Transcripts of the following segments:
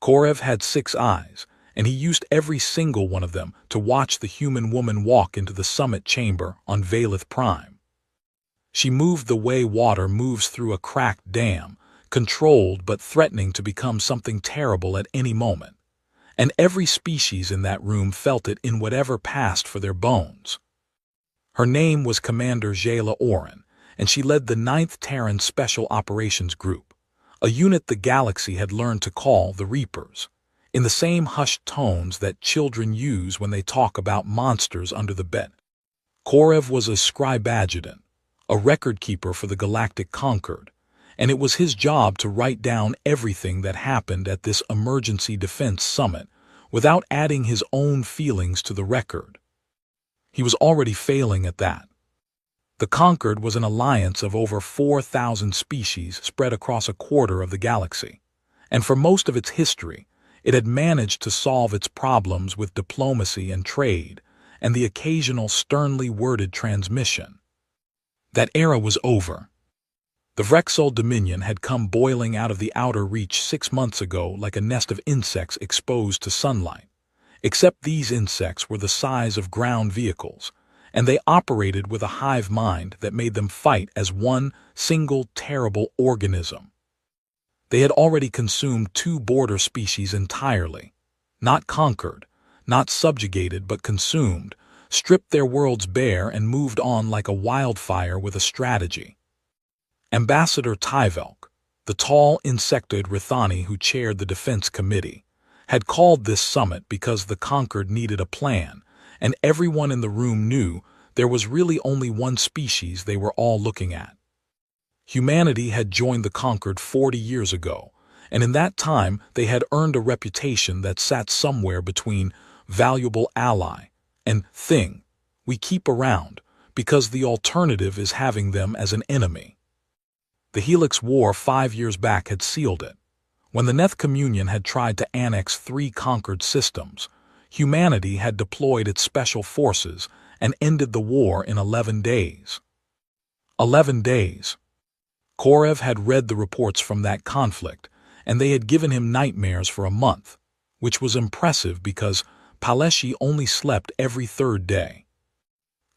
Korev had 6 eyes, and he used every single one of them to watch the human woman walk into the summit chamber on Valeth Prime. She moved the way water moves through a cracked dam, controlled but threatening to become something terrible at any moment. And every species in that room felt it in whatever passed for their bones. Her name was Commander Jayla Oren, and she led the 9th Terran Special Operations Group, a unit the galaxy had learned to call the Reapers, in the same hushed tones that children use when they talk about monsters under the bed. Korev was a scribe adjutant, a record keeper for the Galactic Concord, and it was his job to write down everything that happened at this emergency defense summit without adding his own feelings to the record. He was already failing at that. The Concord was an alliance of over 4,000 species spread across a quarter of the galaxy, and for most of its history, it had managed to solve its problems with diplomacy and trade and the occasional sternly worded transmission. That era was over. The Vrexol Dominion had come boiling out of the outer reach 6 months ago like a nest of insects exposed to sunlight, except these insects were the size of ground vehicles, and they operated with a hive mind that made them fight as one single terrible organism. They had already consumed 2 border species entirely, not conquered, not subjugated but consumed, stripped their worlds bare and moved on like a wildfire with a strategy. Ambassador Tyvelk, the tall insectoid Rithani who chaired the Defense Committee, had called this summit because the Conquered needed a plan, and everyone in the room knew there was really only one species they were all looking at. Humanity had joined the Conquered 40 years ago, and in that time they had earned a reputation that sat somewhere between valuable ally and thing we keep around, because the alternative is having them as an enemy. The Helix War 5 years back had sealed it. When the Neth Communion had tried to annex 3 conquered systems, humanity had deployed its special forces and ended the war in 11 days. 11 days. Korev had read the reports from that conflict, and they had given him nightmares for a month, which was impressive because Paleshi only slept every 3rd day.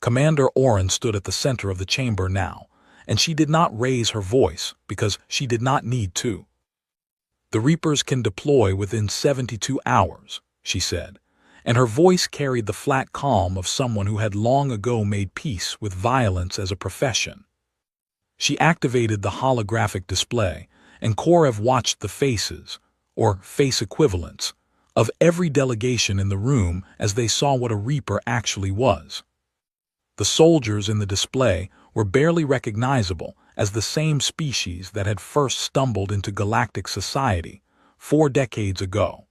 Commander Oren stood at the center of the chamber now, and she did not raise her voice because she did not need to. "The Reapers can deploy within 72 hours, she said, and her voice carried the flat calm of someone who had long ago made peace with violence as a profession. She activated the holographic display, and Korev watched the faces, or face equivalents, of every delegation in the room as they saw what a Reaper actually was. The soldiers in the display were barely recognizable as the same species that had first stumbled into galactic society 4 decades ago.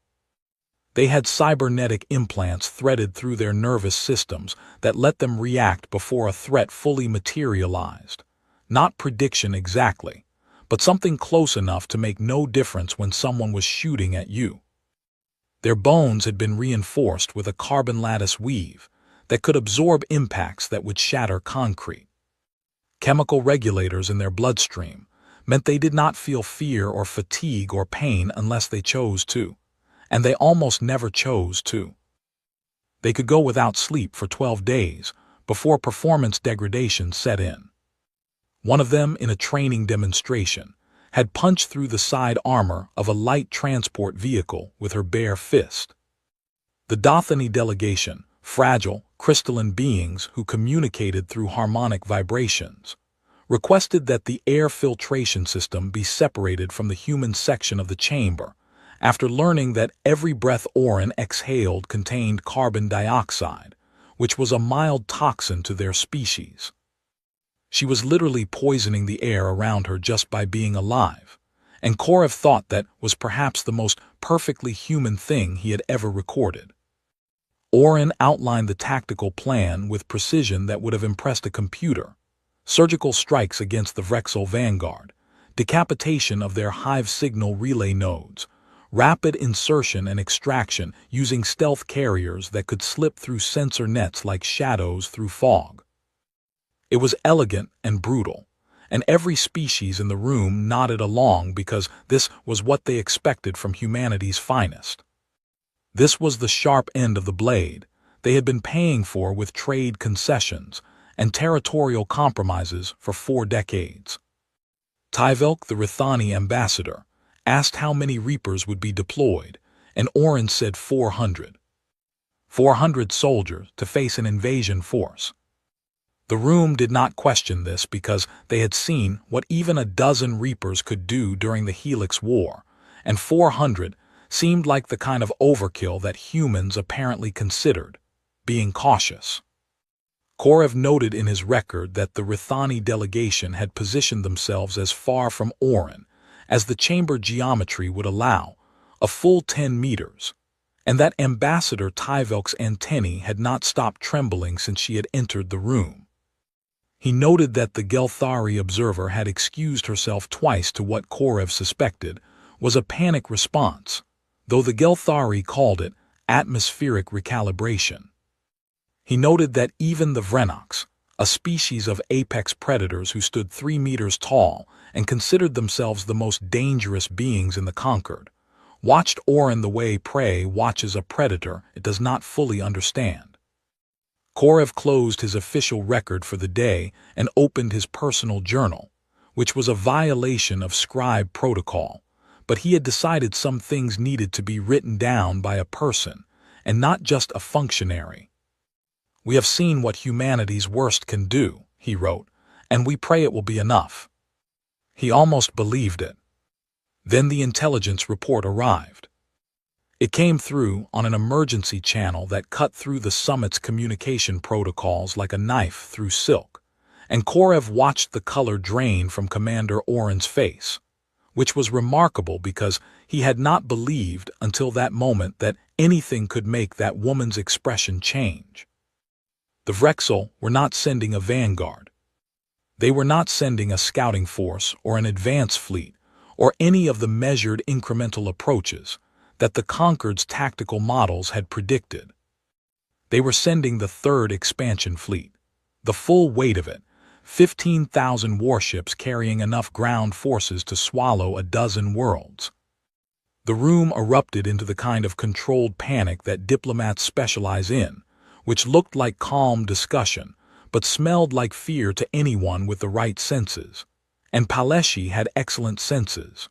They had cybernetic implants threaded through their nervous systems that let them react before a threat fully materialized. Not prediction exactly, but something close enough to make no difference when someone was shooting at you. Their bones had been reinforced with a carbon lattice weave that could absorb impacts that would shatter concrete. Chemical regulators in their bloodstream meant they did not feel fear or fatigue or pain unless they chose to, and they almost never chose to. They could go without sleep for 12 days before performance degradation set in. One of them, in a training demonstration, had punched through the side armor of a light transport vehicle with her bare fist. The Dothani delegation, fragile, crystalline beings who communicated through harmonic vibrations, requested that the air filtration system be separated from the human section of the chamber after learning that every breath Oren exhaled contained carbon dioxide, which was a mild toxin to their species. She was literally poisoning the air around her just by being alive, and Korev thought that was perhaps the most perfectly human thing he had ever recorded. Oren outlined the tactical plan with precision that would have impressed a computer: surgical strikes against the Vrexol vanguard, decapitation of their hive signal relay nodes, rapid insertion and extraction using stealth carriers that could slip through sensor nets like shadows through fog. It was elegant and brutal, and every species in the room nodded along because this was what they expected from humanity's finest. This was the sharp end of the blade they had been paying for with trade concessions and territorial compromises for 4 decades. Tyvelk, the Rithani ambassador, asked how many Reapers would be deployed, and Oren said 400. 400 soldiers to face an invasion force. The room did not question this because they had seen what even a dozen Reapers could do during the Helix War, and 400 seemed like the kind of overkill that humans apparently considered, being cautious. Korev noted in his record that the Rithani delegation had positioned themselves as far from Oren as the chamber geometry would allow, a full 10 meters, and that Ambassador Tyvelk's antennae had not stopped trembling since she had entered the room. He noted that the Gelthari observer had excused herself twice to what Korev suspected was a panic response, though the Gelthari called it atmospheric recalibration. He noted that even the Vrenox, a species of apex predators who stood 3 meters tall and considered themselves the most dangerous beings in the Concord, watched Oren the way prey watches a predator it does not fully understand. Korev closed his official record for the day and opened his personal journal, which was a violation of scribe protocol, but he had decided some things needed to be written down by a person and not just a functionary. "We have seen what humanity's worst can do," he wrote, "and we pray it will be enough." He almost believed it. Then the intelligence report arrived. It came through on an emergency channel that cut through the summit's communication protocols like a knife through silk, and Korev watched the color drain from Commander Oren's face, which was remarkable because he had not believed until that moment that anything could make that woman's expression change. The Vrexel were not sending a vanguard. They were not sending a scouting force or an advance fleet or any of the measured incremental approaches that the Concord's tactical models had predicted. They were sending the third expansion fleet, the full weight of it, 15,000 warships carrying enough ground forces to swallow a dozen worlds. The room erupted into the kind of controlled panic that diplomats specialize in, which looked like calm discussion, but smelled like fear to anyone with the right senses, and Paleshi had excellent senses.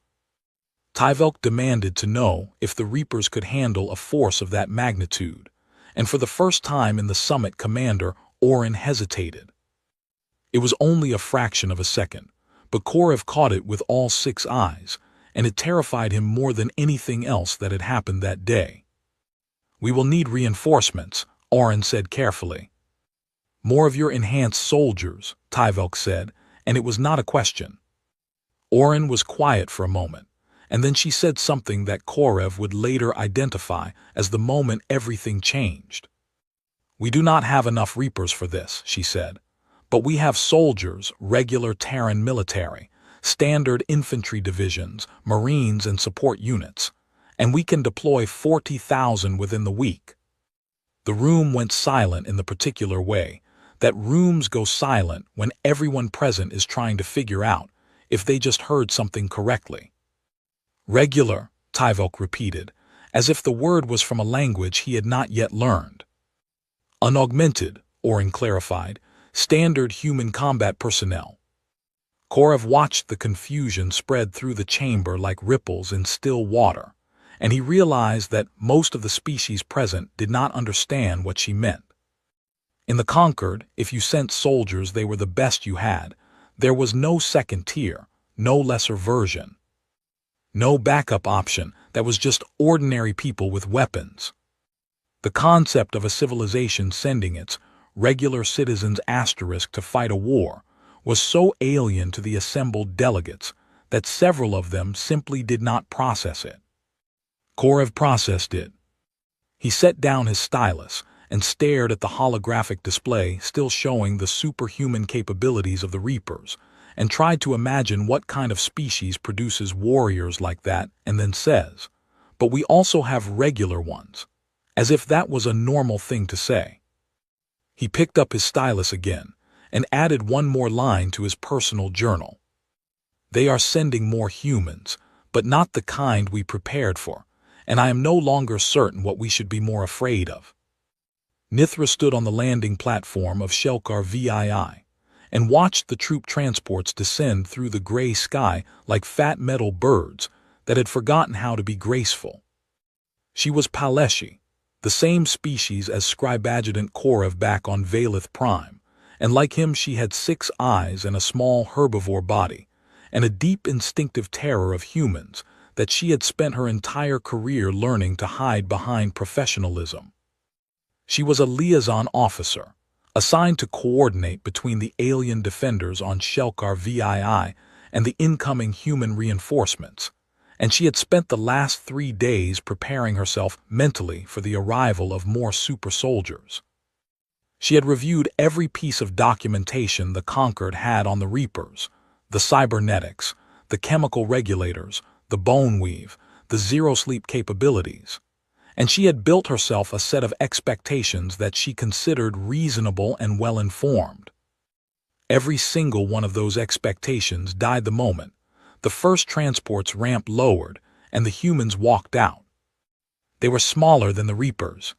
Tyvelk demanded to know if the Reapers could handle a force of that magnitude, and for the first time in the summit, Commander Oren hesitated. It was only a fraction of a second, but Korev caught it with all 6 eyes, and it terrified him more than anything else that had happened that day. "We will need reinforcements," Oren said carefully. "More of your enhanced soldiers," Tyvelk said, and it was not a question. Oren was quiet for a moment, and then she said something that Korev would later identify as the moment everything changed. "We do not have enough Reapers for this," she said, "but we have soldiers, regular Terran military, standard infantry divisions, Marines and support units, and we can deploy 40,000 within the week." The room went silent in the particular way that rooms go silent when everyone present is trying to figure out if they just heard something correctly. "Regular," Tyvelk repeated, as if the word was from a language he had not yet learned. "Unaugmented," Oren clarified, "standard human combat personnel." Korev watched the confusion spread through the chamber like ripples in still water, and he realized that most of the species present did not understand what she meant. In the Concord, if you sent soldiers, they were the best you had. There was no second tier, no lesser version. No backup option that was just ordinary people with weapons. The concept of a civilization sending its regular citizens to fight a war was so alien to the assembled delegates that several of them simply did not process it. Korev processed it. He set down his stylus and stared at the holographic display still showing the superhuman capabilities of the Reapers, and tried to imagine what kind of species produces warriors like that and then says, "But we also have regular ones," as if that was a normal thing to say. He picked up his stylus again, and added one more line to his personal journal. "They are sending more humans, but not the kind we prepared for, and I am no longer certain what we should be more afraid of." Nithra stood on the landing platform of HFY and watched the troop transports descend through the gray sky like fat metal birds that had forgotten how to be graceful. She was Paleshi, the same species as Scribe Adjutant Korev back on Valith Prime, and like him she had 6 eyes and a small herbivore body, and a deep instinctive terror of humans that she had spent her entire career learning to hide behind professionalism. She was a liaison officer, assigned to coordinate between the alien defenders on Shelkar VII and the incoming human reinforcements, and she had spent the last 3 days preparing herself mentally for the arrival of more super soldiers. She had reviewed every piece of documentation the Conquered had on the Reapers, the cybernetics, the chemical regulators, the bone weave, the zero-sleep capabilities, and she had built herself a set of expectations that she considered reasonable and well-informed. Every single one of those expectations died the moment the first transport's ramp lowered and the humans walked out. They were smaller than the Reapers.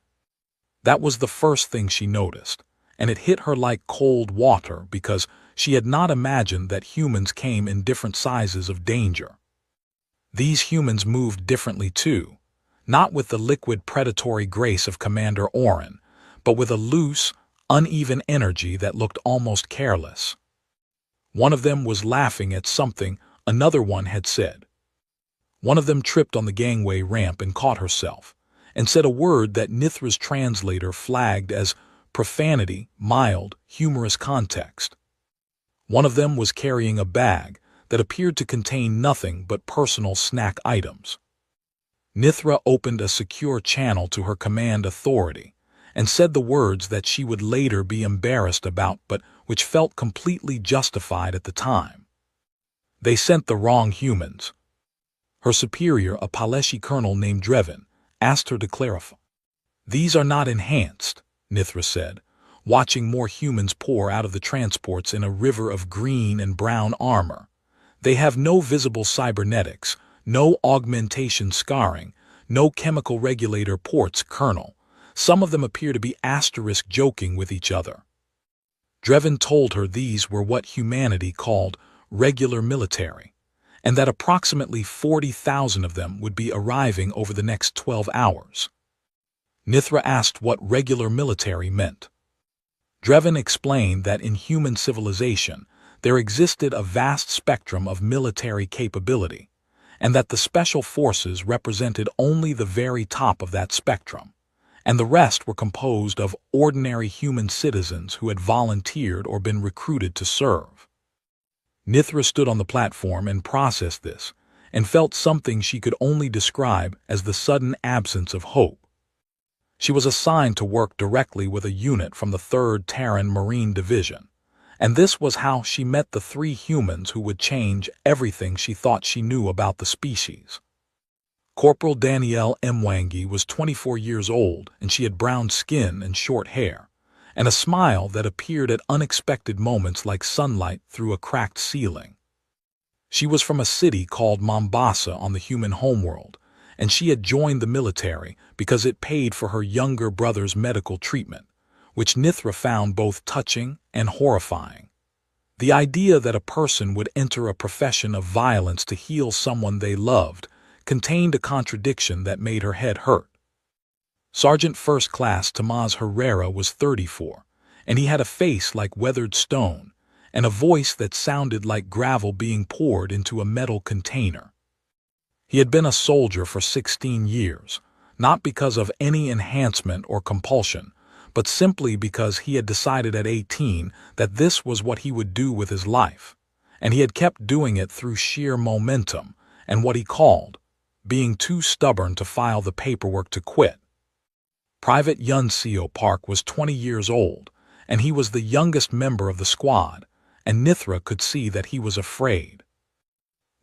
That was the first thing she noticed, and it hit her like cold water because she had not imagined that humans came in different sizes of danger. These humans moved differently too, not with the liquid predatory grace of Commander Oren, but with a loose, uneven energy that looked almost careless. One of them was laughing at something another one had said. One of them tripped on the gangway ramp and caught herself, and said a word that Nithra's translator flagged as profanity, mild, humorous context. One of them was carrying a bag that appeared to contain nothing but personal snack items. Nithra opened a secure channel to her command authority and said the words that she would later be embarrassed about but which felt completely justified at the time. They sent the wrong humans. Her superior, a Paleshi colonel named Drevin, asked her to clarify. "These are not enhanced," Nithra said, watching more humans pour out of the transports in a river of green and brown armor. "They have no visible cybernetics, no augmentation scarring, no chemical regulator ports, Colonel. Some of them appear to be asterisk joking with each other." Drevin told her these were what humanity called regular military, and that approximately 40,000 of them would be arriving over the next 12 hours. Nithra asked what regular military meant. Drevin explained that in human civilization there existed a vast spectrum of military capability, and that the special forces represented only the very top of that spectrum, and the rest were composed of ordinary human citizens who had volunteered or been recruited to serve. Nithra stood on the platform and processed this, and felt something she could only describe as the sudden absence of hope. She was assigned to work directly with a unit from the 3rd Terran Marine Division, and this was how she met the 3 humans who would change everything she thought she knew about the species. Corporal Danielle Mwangi was 24 years old, and she had brown skin and short hair, and a smile that appeared at unexpected moments like sunlight through a cracked ceiling. She was from a city called Mombasa on the human homeworld, and she had joined the military because it paid for her younger brother's medical treatment, which Nithra found both touching and horrifying. The idea that a person would enter a profession of violence to heal someone they loved contained a contradiction that made her head hurt. Sergeant First Class Tomás Herrera was 34, and he had a face like weathered stone and a voice that sounded like gravel being poured into a metal container. He had been a soldier for 16 years, not because of any enhancement or compulsion, but simply because he had decided at 18 that this was what he would do with his life, and he had kept doing it through sheer momentum and what he called being too stubborn to file the paperwork to quit. Private Yunseo Park was 20 years old, and he was the youngest member of the squad, and Nithra could see that he was afraid.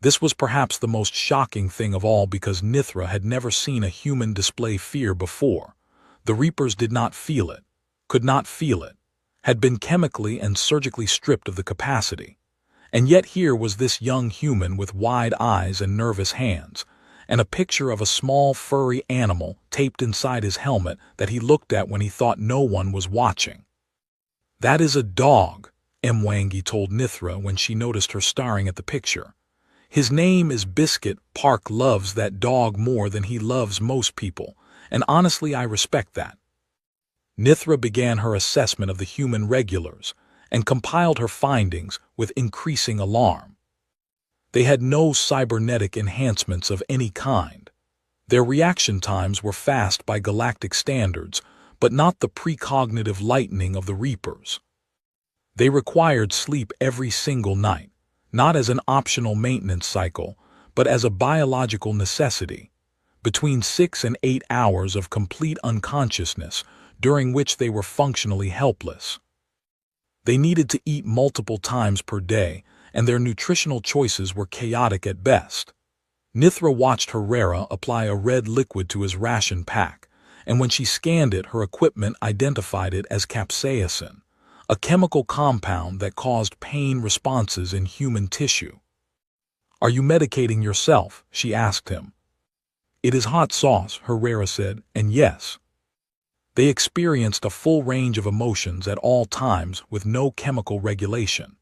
This was perhaps the most shocking thing of all because Nithra had never seen a human display fear before. The Reapers did not feel it, could not feel it, had been chemically and surgically stripped of the capacity. And yet here was this young human with wide eyes and nervous hands, and a picture of a small furry animal taped inside his helmet that he looked at when he thought no one was watching. "That is a dog," Mwangi told Nithra when she noticed her staring at the picture. "His name is Biscuit. Park loves that dog more than he loves most people, and honestly I respect that." Nithra began her assessment of the human regulars and compiled her findings with increasing alarm. They had no cybernetic enhancements of any kind. Their reaction times were fast by galactic standards, but not the precognitive lightning of the Reapers. They required sleep every single night, not as an optional maintenance cycle, but as a biological necessity, between 6 and 8 hours of complete unconsciousness, during which they were functionally helpless. They needed to eat multiple times per day, and their nutritional choices were chaotic at best. Nithra watched Herrera apply a red liquid to his ration pack, and when she scanned it, her equipment identified it as capsaicin, a chemical compound that caused pain responses in human tissue. "Are you medicating yourself?" she asked him. "It is hot sauce," Herrera said, "and yes." They experienced a full range of emotions at all times with no chemical regulation.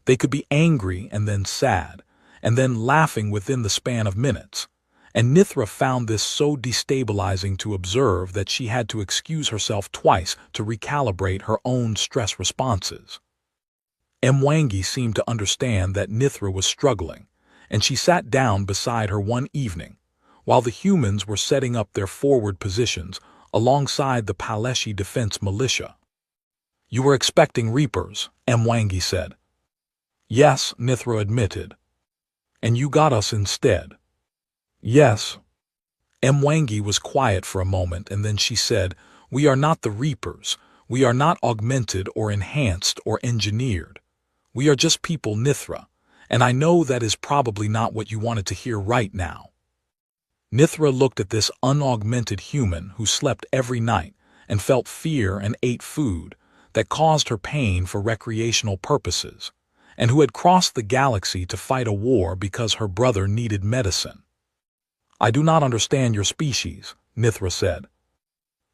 They could be angry and then sad, and then laughing within the span of minutes, and Nithra found this so destabilizing to observe that she had to excuse herself twice to recalibrate her own stress responses. Mwangi seemed to understand that Nithra was struggling, and she sat down beside her one evening, while the humans were setting up their forward positions alongside the Paleshi Defense Militia. "You were expecting Reapers," Mwangi said. "Yes," Nithra admitted. "And you got us instead." "Yes." Mwangi was quiet for a moment, and then she said, "We are not the Reapers. We are not augmented or enhanced or engineered. We are just people, Nithra, and I know that is probably not what you wanted to hear right now." Nithra looked at this unaugmented human who slept every night and felt fear and ate food that caused her pain for recreational purposes, and who had crossed the galaxy to fight a war because her brother needed medicine. "I do not understand your species," Nithra said.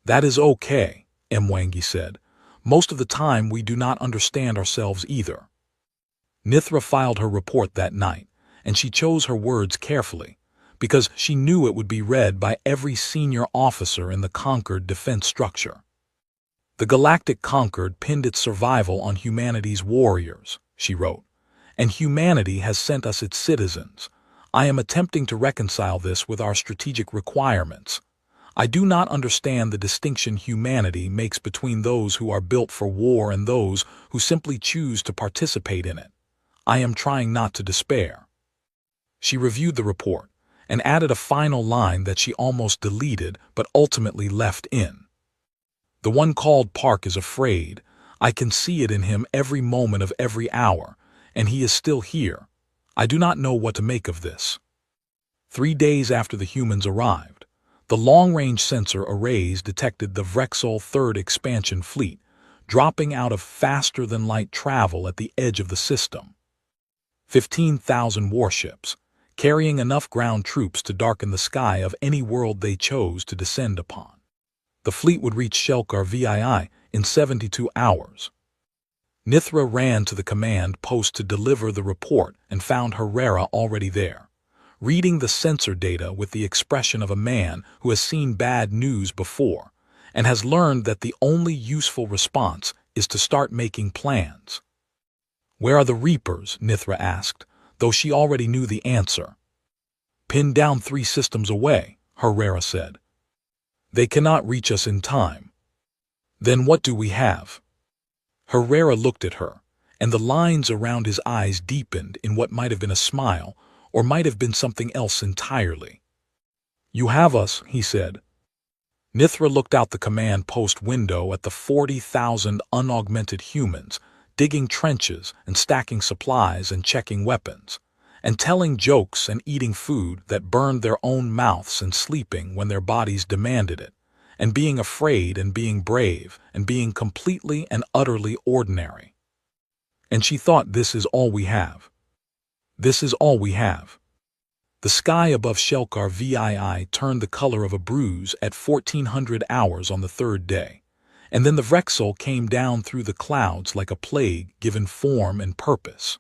"That is okay," Mwangi said. "Most of the time we do not understand ourselves either." Nithra filed her report that night, and she chose her words carefully, because she knew it would be read by every senior officer in the Concord defense structure. "The Galactic Concord pinned its survival on humanity's warriors," she wrote, "and humanity has sent us its citizens. I am attempting to reconcile this with our strategic requirements. I do not understand the distinction humanity makes between those who are built for war and those who simply choose to participate in it. I am trying not to despair." She reviewed the report and added a final line that she almost deleted but ultimately left in. "The one called Park is afraid. I can see it in him every moment of every hour, and he is still here. I do not know what to make of this." 3 days after the humans arrived, the long-range sensor arrays detected the Vrexol 3rd Expansion Fleet dropping out of faster-than-light travel at the edge of the system. 15,000 warships, carrying enough ground troops to darken the sky of any world they chose to descend upon. The fleet would reach Shelkar VII in 72 hours. Nithra ran to the command post to deliver the report and found Herrera already there, reading the sensor data with the expression of a man who has seen bad news before and has learned that the only useful response is to start making plans. "Where are the Reapers?" Nithra asked, though she already knew the answer. "Pinned down 3 systems away," Herrera said. "They cannot reach us in time." "Then what do we have?" Herrera looked at her, and the lines around his eyes deepened in what might have been a smile or might have been something else entirely. "You have us," he said. Nithra looked out the command post window at the 40,000 unaugmented humans digging trenches and stacking supplies and checking weapons, and telling jokes and eating food that burned their own mouths and sleeping when their bodies demanded it, and being afraid and being brave and being completely and utterly ordinary. And she thought, this is all we have. This is all we have. The sky above Shelkar VII turned the color of a bruise at 1400 hours on the third day, and then the Vrexel came down through the clouds like a plague given form and purpose.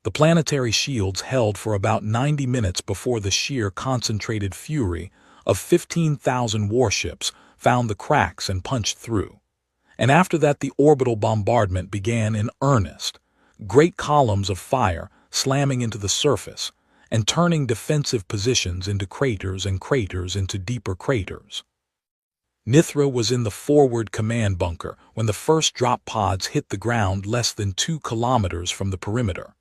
The planetary shields held for about 90 minutes before the sheer concentrated fury of 15,000 warships found the cracks and punched through. And after that the orbital bombardment began in earnest, great columns of fire slamming into the surface and turning defensive positions into craters and craters into deeper craters. Nithra was in the forward command bunker when the first drop pods hit the ground less than 2 kilometers from the perimeter,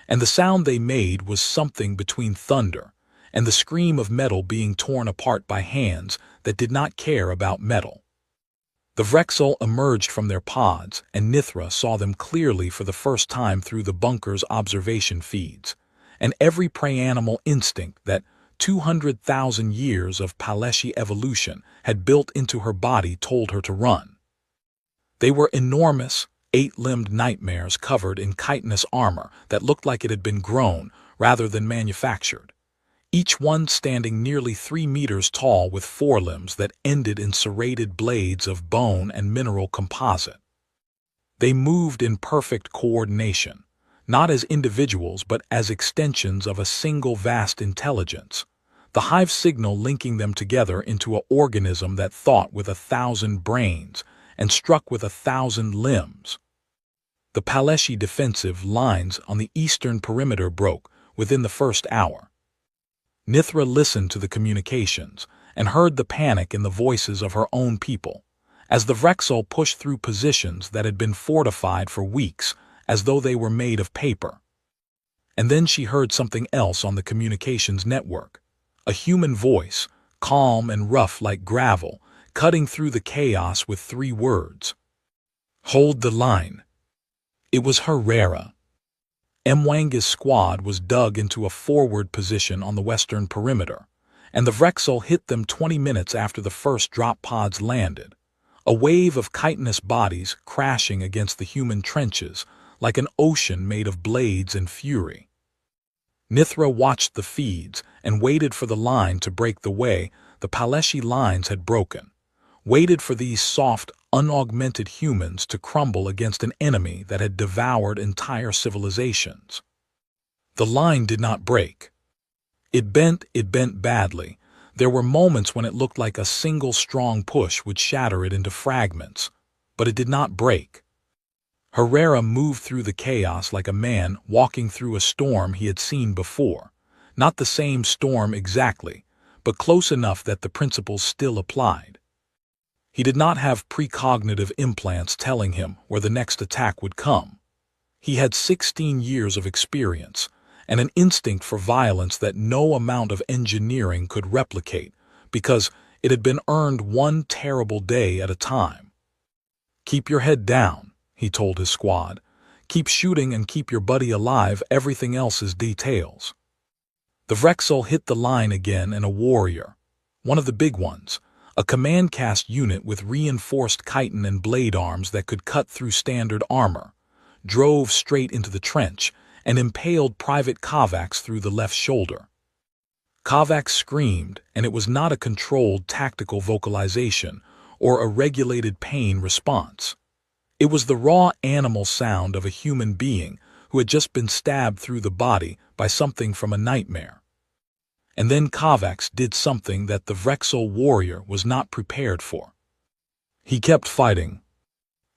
and the sound they made was something between thunder and the scream of metal being torn apart by hands that did not care about metal. The Vrexel emerged from their pods, and Nithra saw them clearly for the first time through the bunker's observation feeds, and every prey animal instinct that 200,000 years of Paleshi evolution had built into her body told her to run. They were enormous, 8-limbed nightmares covered in chitinous armor that looked like it had been grown rather than manufactured, each one standing nearly 3 meters tall with forelimbs that ended in serrated blades of bone and mineral composite. They moved in perfect coordination, not as individuals but as extensions of a single vast intelligence, the hive signal linking them together into an organism that thought with 1,000 brains and struck with 1,000 limbs. The Paleshi defensive lines on the eastern perimeter broke within the first hour. Nithra listened to the communications and heard the panic in the voices of her own people, as the Vrexel pushed through positions that had been fortified for weeks as though they were made of paper. And then she heard something else on the communications network, a human voice, calm and rough like gravel, cutting through the chaos with 3 words. "Hold the line." It was Herrera. Mwanga's squad was dug into a forward position on the western perimeter, and the Vrexel hit them 20 minutes after the first drop pods landed, a wave of chitinous bodies crashing against the human trenches like an ocean made of blades and fury. Nithra watched the feeds and waited for the line to break the way the Paleshi lines had broken, waited for these soft, unaugmented humans to crumble against an enemy that had devoured entire civilizations. The line did not break. It bent badly. There were moments when it looked like a single strong push would shatter it into fragments, but it did not break. Herrera moved through the chaos like a man walking through a storm he had seen before, not the same storm exactly, but close enough that the principles still applied. He did not have precognitive implants telling him where the next attack would come. He had 16 years of experience and an instinct for violence that no amount of engineering could replicate because it had been earned one terrible day at a time. "Keep your head down," he told his squad. "Keep shooting and keep your buddy alive, everything else is details." The Vrexel hit the line again, and a warrior, one of the big ones, a command-cast unit with reinforced chitin and blade arms that could cut through standard armor, drove straight into the trench and impaled Private Kovacs through the left shoulder. Kovacs screamed, and it was not a controlled tactical vocalization or a regulated pain response. It was the raw animal sound of a human being who had just been stabbed through the body by something from a nightmare. And then Kovacs did something that the Vrexel warrior was not prepared for. He kept fighting.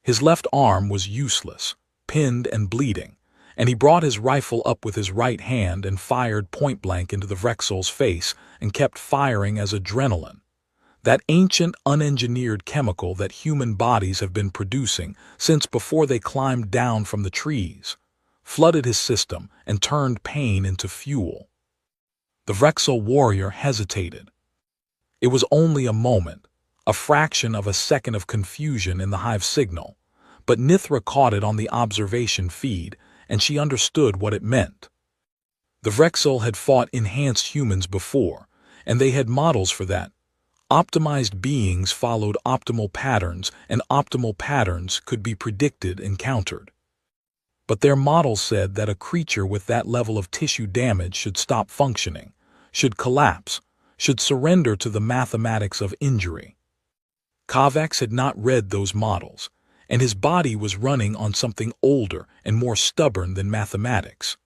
His left arm was useless, pinned and bleeding, and he brought his rifle up with his right hand and fired point-blank into the Vrexel's face and kept firing as adrenaline, that ancient unengineered chemical that human bodies have been producing since before they climbed down from the trees, flooded his system and turned pain into fuel. The Vrexel warrior hesitated. It was only a moment, a fraction of a second of confusion in the hive signal, but Nithra caught it on the observation feed, and she understood what it meant. The Vrexel had fought enhanced humans before, and they had models for that, Optimized beings followed optimal patterns, and optimal patterns could be predicted and countered. But their model said that a creature with that level of tissue damage should stop functioning, should collapse, should surrender to the mathematics of injury. Kovacs had not read those models, and his body was running on something older and more stubborn than mathematics.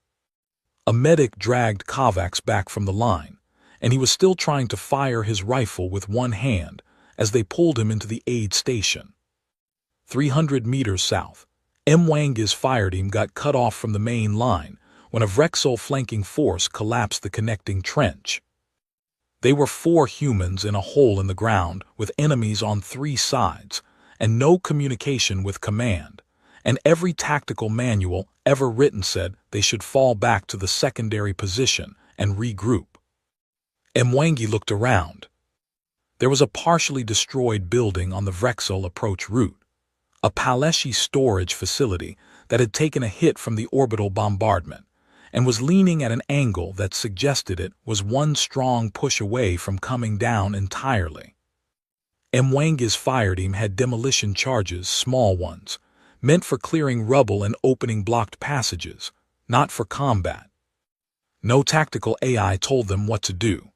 A medic dragged Kovacs back from the line, and he was still trying to fire his rifle with one hand as they pulled him into the aid station. 300 meters south, Mwangi's fire team got cut off from the main line when a Vrexel flanking force collapsed the connecting trench. They were 4 humans in a hole in the ground with enemies on 3 sides, and no communication with command, and every tactical manual ever written said they should fall back to the secondary position and regroup. Mwangi looked around. There was a partially destroyed building on the Vrexel approach route, a Paleshi storage facility that had taken a hit from the orbital bombardment and was leaning at an angle that suggested it was one strong push away from coming down entirely. Mwangi's fire team had demolition charges, small ones, meant for clearing rubble and opening blocked passages, not for combat. No tactical AI told them what to do.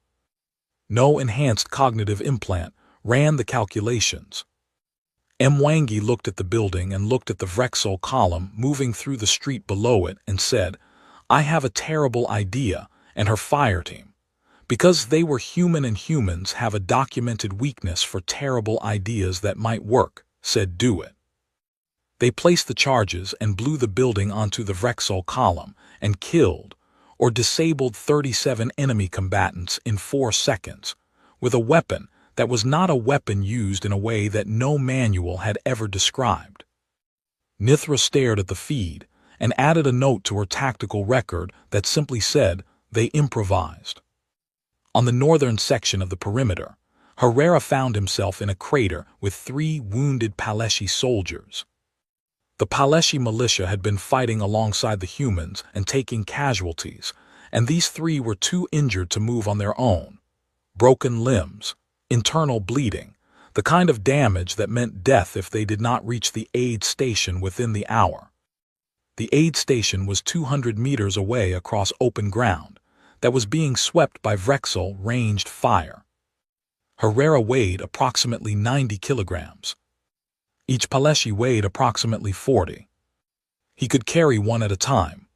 No enhanced cognitive implant ran the calculations. Mwangi looked at the building and looked at the Vrexel column moving through the street below it and said, "I have a terrible idea," and her fire team, because they were human and humans have a documented weakness for terrible ideas that might work, said, "Do it." They placed the charges and blew the building onto the Vrexel column and killed or disabled 37 enemy combatants in 4 seconds, with a weapon that was not a weapon used in a way that no manual had ever described. Nithra stared at the feed and added a note to her tactical record that simply said they improvised. On the northern section of the perimeter, Herrera found himself in a crater with 3 wounded Paleshi soldiers. The Paleshi militia had been fighting alongside the humans and taking casualties, and these 3 were too injured to move on their own. Broken limbs, internal bleeding, the kind of damage that meant death if they did not reach the aid station within the hour. The aid station was 200 meters away across open ground that was being swept by Vrexel ranged fire. Herrera weighed approximately 90 kilograms. Each Paleshi weighed approximately 40. He could carry one at a time.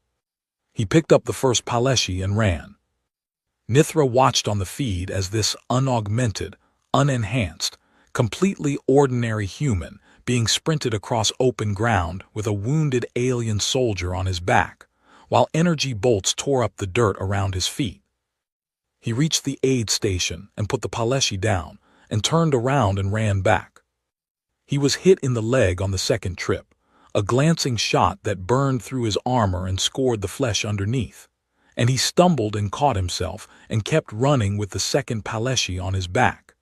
He picked up the first Paleshi and ran. Nithra watched on the feed as this unaugmented, unenhanced, completely ordinary human being sprinted across open ground with a wounded alien soldier on his back, while energy bolts tore up the dirt around his feet. He reached the aid station and put the Paleshi down and turned around and ran back. He was hit in the leg on the second trip, a glancing shot that burned through his armor and scored the flesh underneath, and he stumbled and caught himself and kept running with the second Paleshi on his back.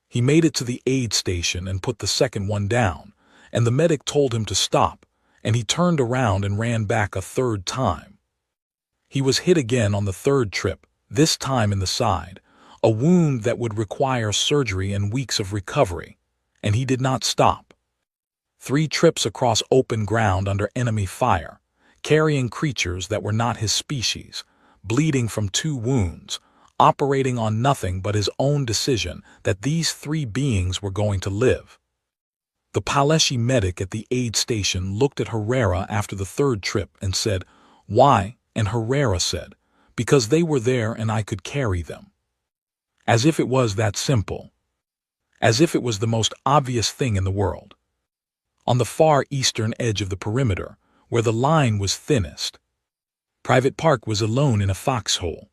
He made it to the aid station and put the second one down, and the medic told him to stop, and he turned around and ran back a third time. He was hit again on the third trip, this time in the side, a wound that would require surgery and weeks of recovery, and he did not stop. 3 trips across open ground under enemy fire, carrying creatures that were not his species, bleeding from 2 wounds, operating on nothing but his own decision that these 3 beings were going to live. The Paleshi medic at the aid station looked at Herrera after the third trip and said, "Why?" And Herrera said, "Because they were there and I could carry them." As if it was that simple. As if it was the most obvious thing in the world. On the far eastern edge of the perimeter, where the line was thinnest, Private Park was alone in a foxhole.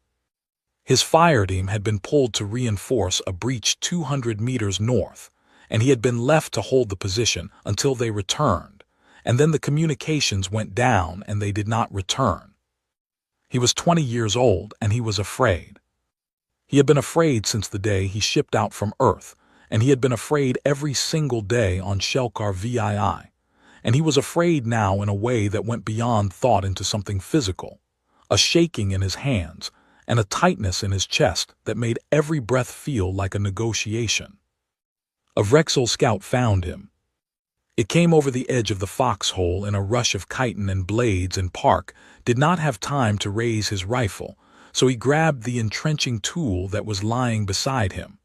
His fire team had been pulled to reinforce a breach 200 meters north, and he had been left to hold the position until they returned, and then the communications went down and they did not return. He was 20 years old and he was afraid. He had been afraid since the day he shipped out from Earth, and he had been afraid every single day on Shelkar VII, and he was afraid now in a way that went beyond thought into something physical, a shaking in his hands, and a tightness in his chest that made every breath feel like a negotiation. A Vrexel scout found him. It came over the edge of the foxhole in a rush of chitin and blades, and Park did not have time to raise his rifle, so he grabbed the entrenching tool that was lying beside him,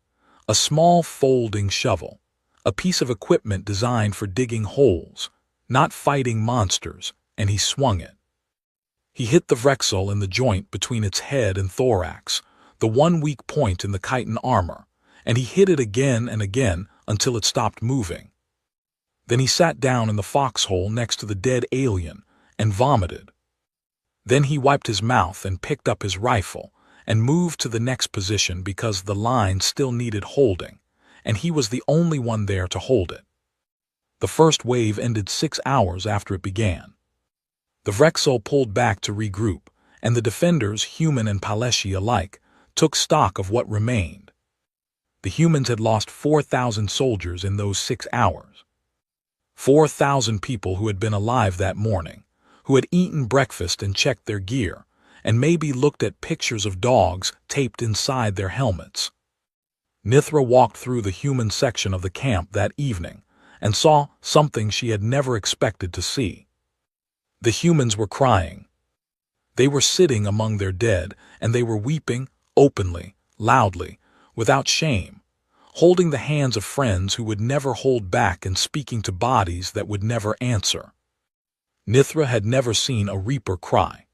a small folding shovel, a piece of equipment designed for digging holes, not fighting monsters, and he swung it. He hit the Vrexel in the joint between its head and thorax, the one weak point in the chitin armor, and he hit it again and again until it stopped moving. Then he sat down in the foxhole next to the dead alien and vomited. Then he wiped his mouth and picked up his rifle and moved to the next position because the line still needed holding, and he was the only one there to hold it. The first wave ended 6 hours after it began. The Vrexel pulled back to regroup, and the defenders, human and Paleshi alike, took stock of what remained. The humans had lost 4,000 soldiers in those 6 hours. 4,000 people who had been alive that morning, who had eaten breakfast and checked their gear, and maybe looked at pictures of dogs taped inside their helmets. Nithra walked through the human section of the camp that evening and saw something she had never expected to see. The humans were crying. They were sitting among their dead, and they were weeping, openly, loudly, without shame, holding the hands of friends who would never hold back and speaking to bodies that would never answer. Nithra had never seen a reaper cry.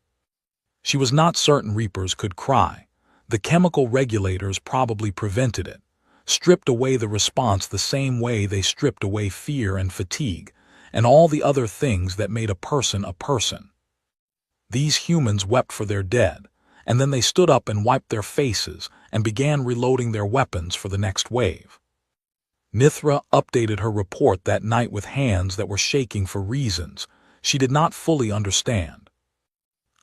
She was not certain reapers could cry. The chemical regulators probably prevented it, stripped away the response the same way they stripped away fear and fatigue, and all the other things that made a person a person. These humans wept for their dead, and then they stood up and wiped their faces and began reloading their weapons for the next wave. Nithra updated her report that night with hands that were shaking for reasons she did not fully understand.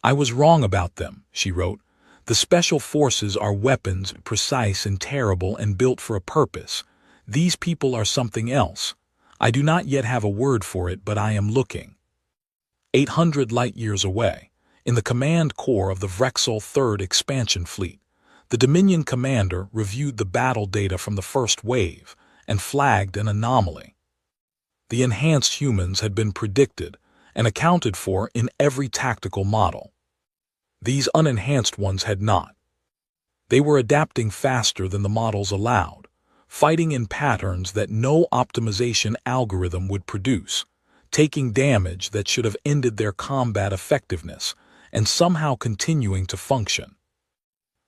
"I was wrong about them," she wrote. "The special forces are weapons, precise and terrible and built for a purpose. These people are something else. I do not yet have a word for it, but I am looking." 800 light-years away, in the command core of the Vrexel 3rd Expansion Fleet, the Dominion commander reviewed the battle data from the first wave and flagged an anomaly. The enhanced humans had been predicted and accounted for in every tactical model. These unenhanced ones had not. They were adapting faster than the models allowed, fighting in patterns that no optimization algorithm would produce, taking damage that should have ended their combat effectiveness, and somehow continuing to function.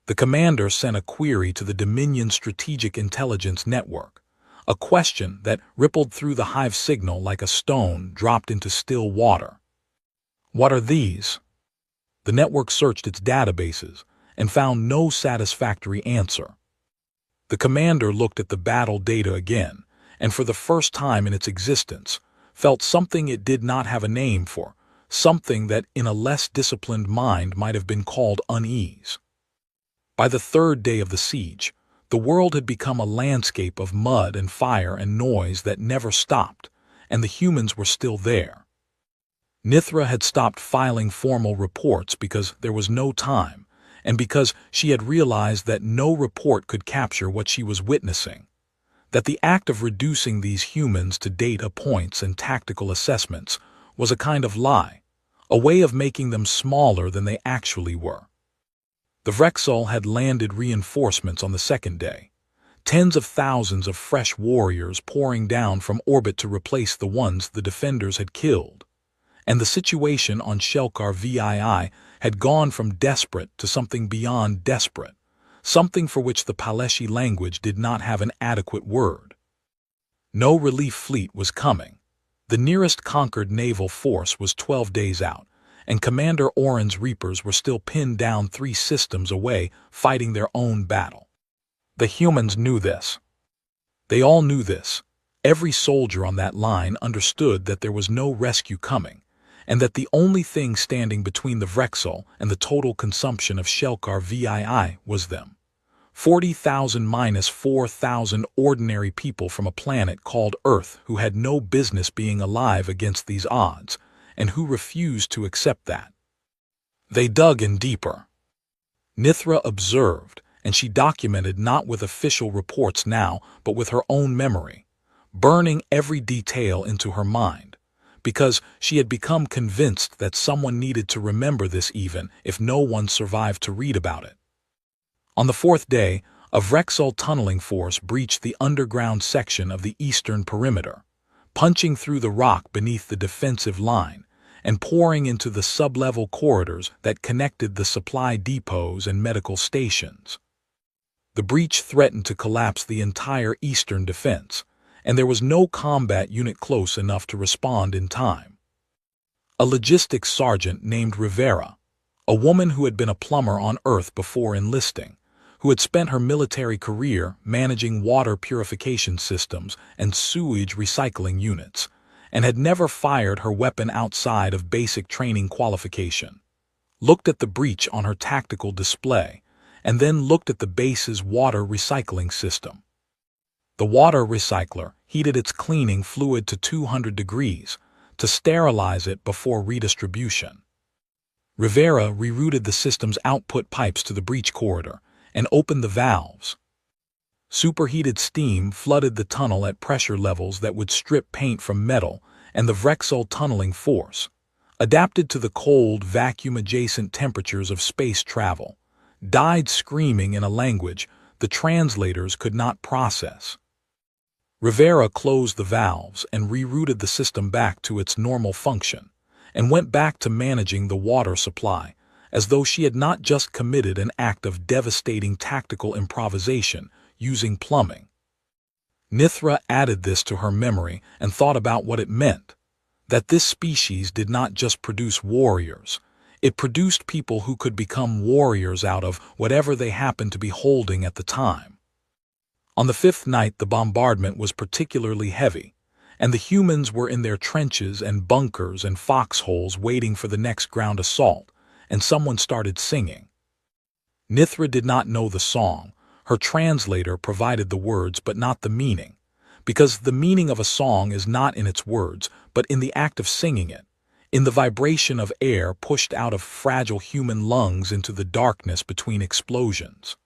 The commander sent a query to the Dominion Strategic Intelligence Network, a question that rippled through the hive signal like a stone dropped into still water. "What are these?" The network searched its databases and found no satisfactory answer. The commander looked at the battle data again, and for the first time in its existence, felt something it did not have a name for, something that in a less disciplined mind might have been called unease. By the 3rd day of the siege, the world had become a landscape of mud and fire and noise that never stopped, and the humans were still there. Nithra had stopped filing formal reports because there was no time, and because she had realized that no report could capture what she was witnessing, that the act of reducing these humans to data points and tactical assessments was a kind of lie, a way of making them smaller than they actually were. The Vrexel had landed reinforcements on the 2nd day, tens of thousands of fresh warriors pouring down from orbit to replace the ones the defenders had killed, and the situation on Shelkar VII had gone from desperate to something beyond desperate, something for which the Paleshi language did not have an adequate word. No relief fleet was coming. The nearest conquered naval force was 12 days out, and Commander Oren's Reapers were still pinned down 3 systems away fighting their own battle. The humans knew this. They all knew this. Every soldier on that line understood that there was no rescue coming, and that the only thing standing between the Vrexel and the total consumption of Shelkar VII was them. 40,000 minus 4,000 ordinary people from a planet called Earth who had no business being alive against these odds, and who refused to accept that. They dug in deeper. Nithra observed, and she documented not with official reports now, but with her own memory, burning every detail into her mind, because she had become convinced that someone needed to remember this even if no one survived to read about it. On the fourth day, a Vrexel tunneling force breached the underground section of the eastern perimeter, punching through the rock beneath the defensive line and pouring into the sub-level corridors that connected the supply depots and medical stations. The breach threatened to collapse the entire eastern defense, and there was no combat unit close enough to respond in time. A logistics sergeant named Rivera, a woman who had been a plumber on Earth before enlisting, who had spent her military career managing water purification systems and sewage recycling units, and had never fired her weapon outside of basic training qualification, looked at the breach on her tactical display, and then looked at the base's water recycling system. The water recycler heated its cleaning fluid to 200 degrees to sterilize it before redistribution. Rivera rerouted the system's output pipes to the breach corridor and opened the valves. Superheated steam flooded the tunnel at pressure levels that would strip paint from metal, and the Vrexel tunneling force, adapted to the cold, vacuum-adjacent temperatures of space travel, died screaming in a language the translators could not process. Rivera closed the valves and rerouted the system back to its normal function, and went back to managing the water supply, as though she had not just committed an act of devastating tactical improvisation using plumbing. Nithra added this to her memory and thought about what it meant, that this species did not just produce warriors, it produced people who could become warriors out of whatever they happened to be holding at the time. On the fifth night, the bombardment was particularly heavy, and the humans were in their trenches and bunkers and foxholes waiting for the next ground assault, and someone started singing. Nithra did not know the song. Her translator provided the words but not the meaning, because the meaning of a song is not in its words, but in the act of singing it, in the vibration of air pushed out of fragile human lungs into the darkness between explosions.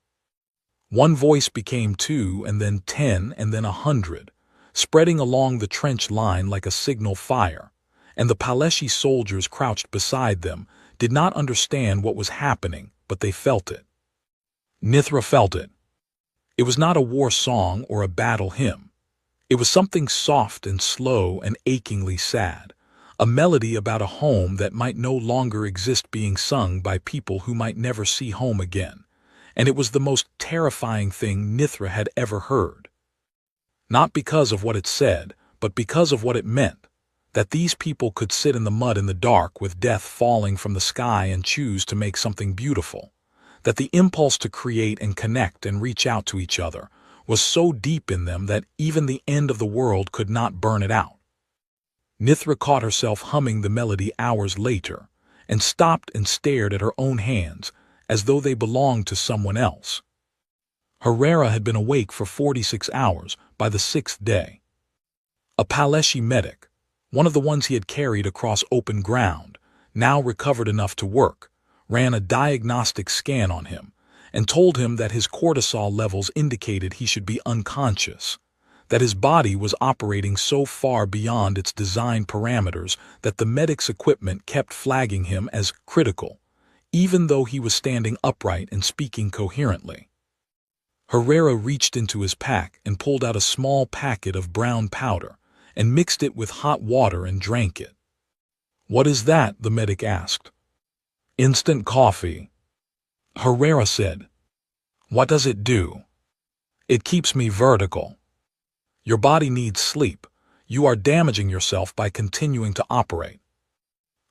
One voice became 2 and then 10 and then 100, spreading along the trench line like a signal fire, and the Paleshi soldiers crouched beside them did not understand what was happening, but they felt it. Nithra felt it. It was not a war song or a battle hymn. It was something soft and slow and achingly sad, a melody about a home that might no longer exist being sung by people who might never see home again, and it was the most terrifying thing Nithra had ever heard. Not because of what it said, but because of what it meant, that these people could sit in the mud in the dark with death falling from the sky and choose to make something beautiful, that the impulse to create and connect and reach out to each other was so deep in them that even the end of the world could not burn it out. Nithra caught herself humming the melody hours later, and stopped and stared at her own hands as though they belonged to someone else. Herrera had been awake for 46 hours by the 6th day. A Paleshi medic, one of the ones he had carried across open ground, now recovered enough to work, ran a diagnostic scan on him, and told him that his cortisol levels indicated he should be unconscious, that his body was operating so far beyond its design parameters that the medic's equipment kept flagging him as critical, even though he was standing upright and speaking coherently. Herrera reached into his pack and pulled out a small packet of brown powder and mixed it with hot water and drank it. "What is that?" the medic asked. "Instant coffee," Herrera said. "What does it do?" "It keeps me vertical." "Your body needs sleep. You are damaging yourself by continuing to operate."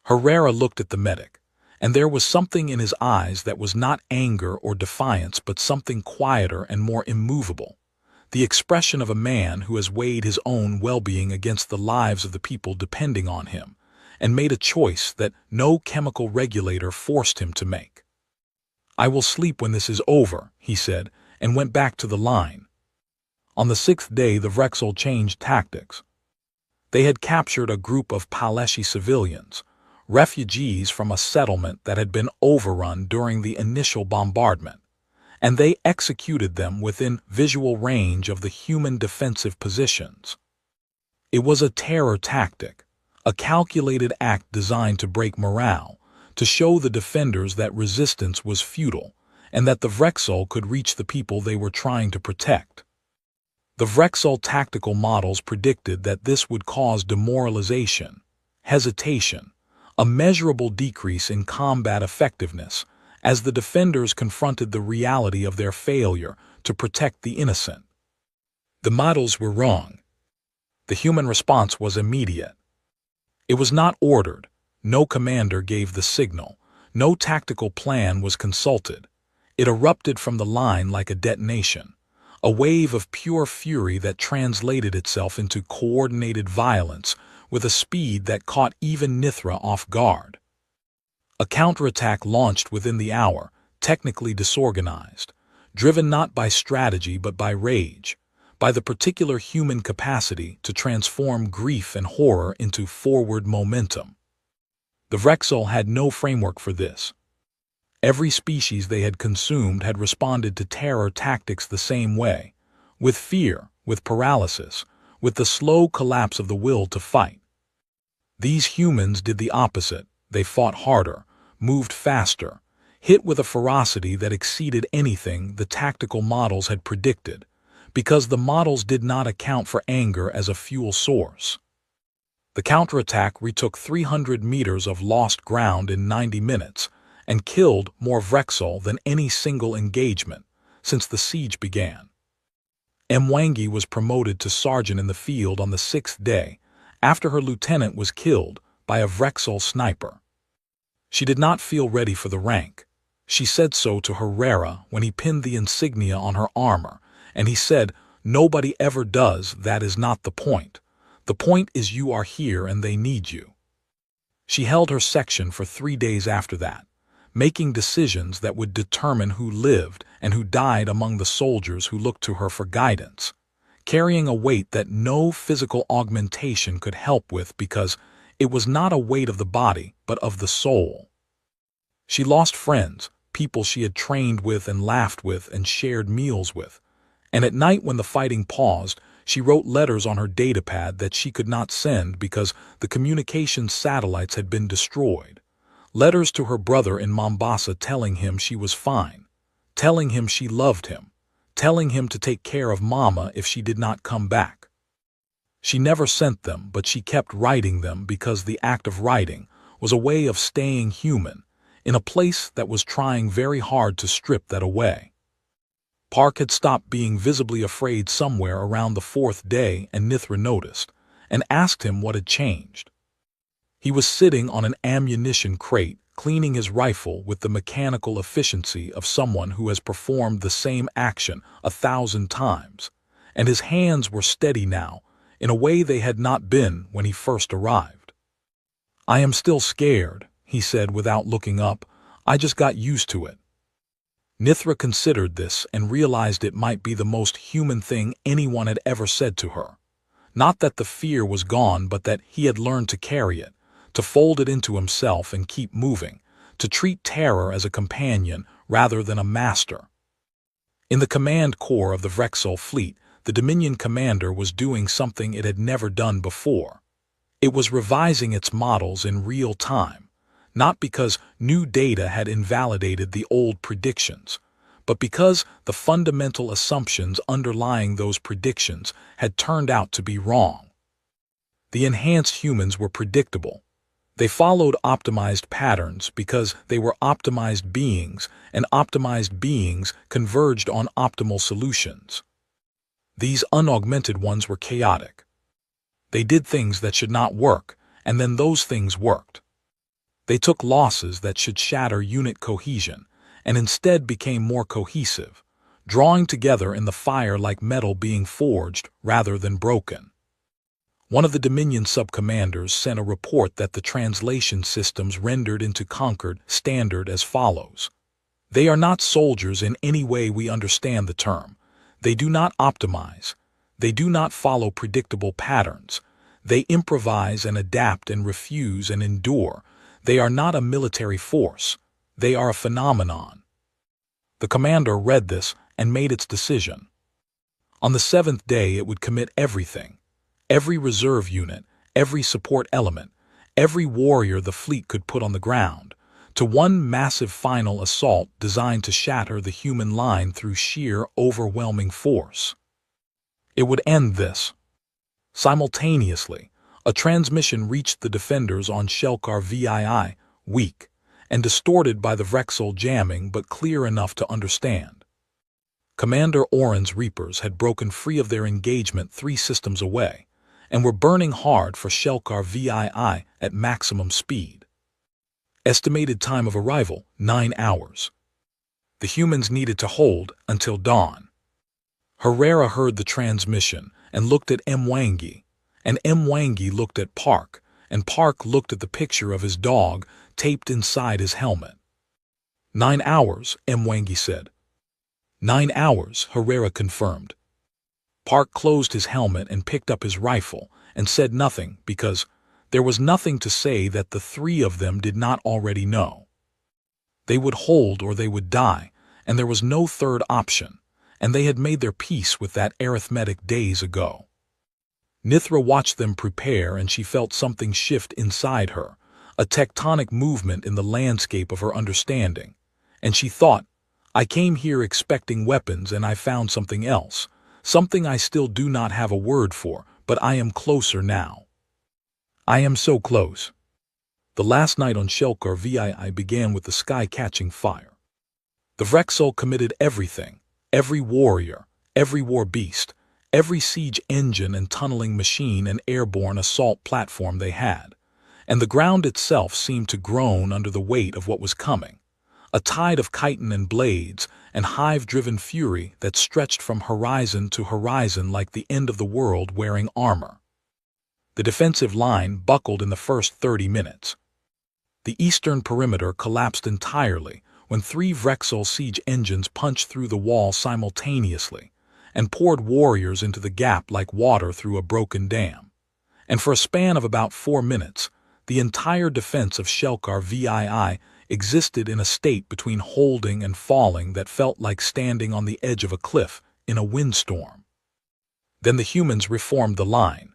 Herrera looked at the medic, and there was something in his eyes that was not anger or defiance but something quieter and more immovable, the expression of a man who has weighed his own well-being against the lives of the people depending on him, and made a choice that no chemical regulator forced him to make. "I will sleep when this is over," he said, and went back to the line. On the 6th day, the Vrexel changed tactics. They had captured a group of Paleshi civilians, refugees from a settlement that had been overrun during the initial bombardment, and they executed them within visual range of the human defensive positions. It was a terror tactic, a calculated act designed to break morale, to show the defenders that resistance was futile, and that the Vrexel could reach the people they were trying to protect. The Vrexel tactical models predicted that this would cause demoralization, hesitation, a measurable decrease in combat effectiveness, as the defenders confronted the reality of their failure to protect the innocent. The models were wrong. The human response was immediate. It was not ordered. No commander gave the signal. No tactical plan was consulted. It erupted from the line like a detonation, a wave of pure fury that translated itself into coordinated violence with a speed that caught even Nithra off guard. A counterattack launched within the hour, technically disorganized, driven not by strategy but by rage, by the particular human capacity to transform grief and horror into forward momentum. The Vrexel had no framework for this. Every species they had consumed had responded to terror tactics the same way, with fear, with paralysis, with the slow collapse of the will to fight. These humans did the opposite. They fought harder, moved faster, hit with a ferocity that exceeded anything the tactical models had predicted, because the models did not account for anger as a fuel source. The counterattack retook 300 meters of lost ground in 90 minutes and killed more Vrexel than any single engagement since the siege began. Mwangi was promoted to sergeant in the field on the 6th day after her lieutenant was killed by a Vrexel sniper. She did not feel ready for the rank. She said so to Herrera when he pinned the insignia on her armor, and he said, "Nobody ever does, that is not the point. The point is you are here and they need you." She held her section for 3 days after that, making decisions that would determine who lived and who died among the soldiers who looked to her for guidance, carrying a weight that no physical augmentation could help with because it was not a weight of the body but of the soul. She lost friends, people she had trained with and laughed with and shared meals with, and at night when the fighting paused, she wrote letters on her datapad that she could not send because the communications satellites had been destroyed. Letters to her brother in Mombasa telling him she was fine, telling him she loved him, telling him to take care of Mama if she did not come back. She never sent them, but she kept writing them because the act of writing was a way of staying human in a place that was trying very hard to strip that away. Park had stopped being visibly afraid somewhere around the 4th day, and Nithra noticed and asked him what had changed. He was sitting on an ammunition crate, cleaning his rifle with the mechanical efficiency of someone who has performed the same action 1,000 times, and his hands were steady now, in a way they had not been when he first arrived. "I am still scared," he said without looking up. "I just got used to it." Nithra considered this and realized it might be the most human thing anyone had ever said to her. Not that the fear was gone, but that he had learned to carry it, to fold it into himself and keep moving, to treat terror as a companion rather than a master. In the command corps of the Vrexel fleet, the Dominion commander was doing something it had never done before. It was revising its models in real time, not because new data had invalidated the old predictions, but because the fundamental assumptions underlying those predictions had turned out to be wrong. The enhanced humans were predictable. They followed optimized patterns because they were optimized beings, and optimized beings converged on optimal solutions. These unaugmented ones were chaotic. They did things that should not work, and then those things worked. They took losses that should shatter unit cohesion, and instead became more cohesive, drawing together in the fire like metal being forged rather than broken. One of the Dominion sub-commanders sent a report that the translation systems rendered into Concord standard as follows. "They are not soldiers in any way we understand the term. They do not optimize. They do not follow predictable patterns. They improvise and adapt and refuse and endure. They are not a military force. They are a phenomenon. The commander read this and made its decision. On the seventh day it would commit everything. Every reserve unit, every support element, every warrior the fleet could put on the ground, to one massive final assault designed to shatter the human line through sheer, overwhelming force. It would end this. Simultaneously, a transmission reached the defenders on Shelkar VII, weak and distorted by the Vrexel jamming but clear enough to understand. Commander Oren's Reapers had broken free of their engagement 3 systems away, and were burning hard for Shelkar VII at maximum speed. Estimated time of arrival, 9 hours. The humans needed to hold until dawn. Herrera heard the transmission and looked at Mwangi, and Mwangi looked at Park, and Park looked at the picture of his dog taped inside his helmet. 9 hours, Mwangi said. 9 hours, Herrera confirmed. Park closed his helmet and picked up his rifle and said nothing because there was nothing to say that the 3 of them did not already know. They would hold or they would die, and there was no third option, and they had made their peace with that arithmetic days ago. Nithra watched them prepare, and she felt something shift inside her, a tectonic movement in the landscape of her understanding, and she thought, I came here expecting weapons and I found something else, something I still do not have a word for, but I am closer now. I am so close. The last night on Shelkar VII began with the sky catching fire. The Vrexel committed everything, every warrior, every war beast, every siege engine and tunneling machine and airborne assault platform they had, and the ground itself seemed to groan under the weight of what was coming, a tide of chitin and blades and hive-driven fury that stretched from horizon to horizon like the end of the world wearing armor. The defensive line buckled in the first 30 minutes. The eastern perimeter collapsed entirely when 3 Vrexel siege engines punched through the wall simultaneously and poured warriors into the gap like water through a broken dam. And for a span of about 4 minutes, the entire defense of Shelkar VII existed in a state between holding and falling that felt like standing on the edge of a cliff in a windstorm. Then the humans reformed the line.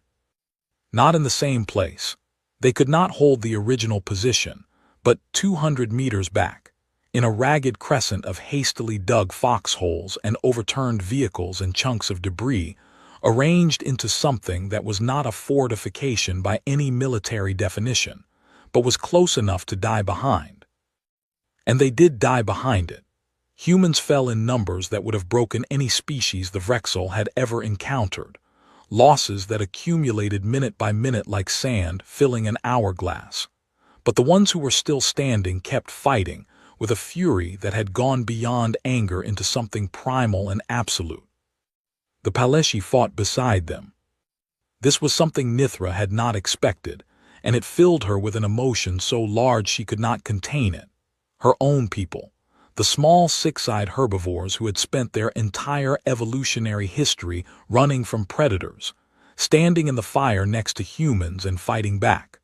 Not in the same place. They could not hold the original position, but 200 meters back, in a ragged crescent of hastily dug foxholes and overturned vehicles and chunks of debris, arranged into something that was not a fortification by any military definition, but was close enough to die behind. And they did die behind it. Humans fell in numbers that would have broken any species the Vrexel had ever encountered, losses that accumulated minute by minute like sand filling an hourglass. But the ones who were still standing kept fighting with a fury that had gone beyond anger into something primal and absolute. The Paleshi fought beside them. This was something Nithra had not expected, and it filled her with an emotion so large she could not contain it. Her own people, the small six-eyed herbivores who had spent their entire evolutionary history running from predators, standing in the fire next to humans and fighting back.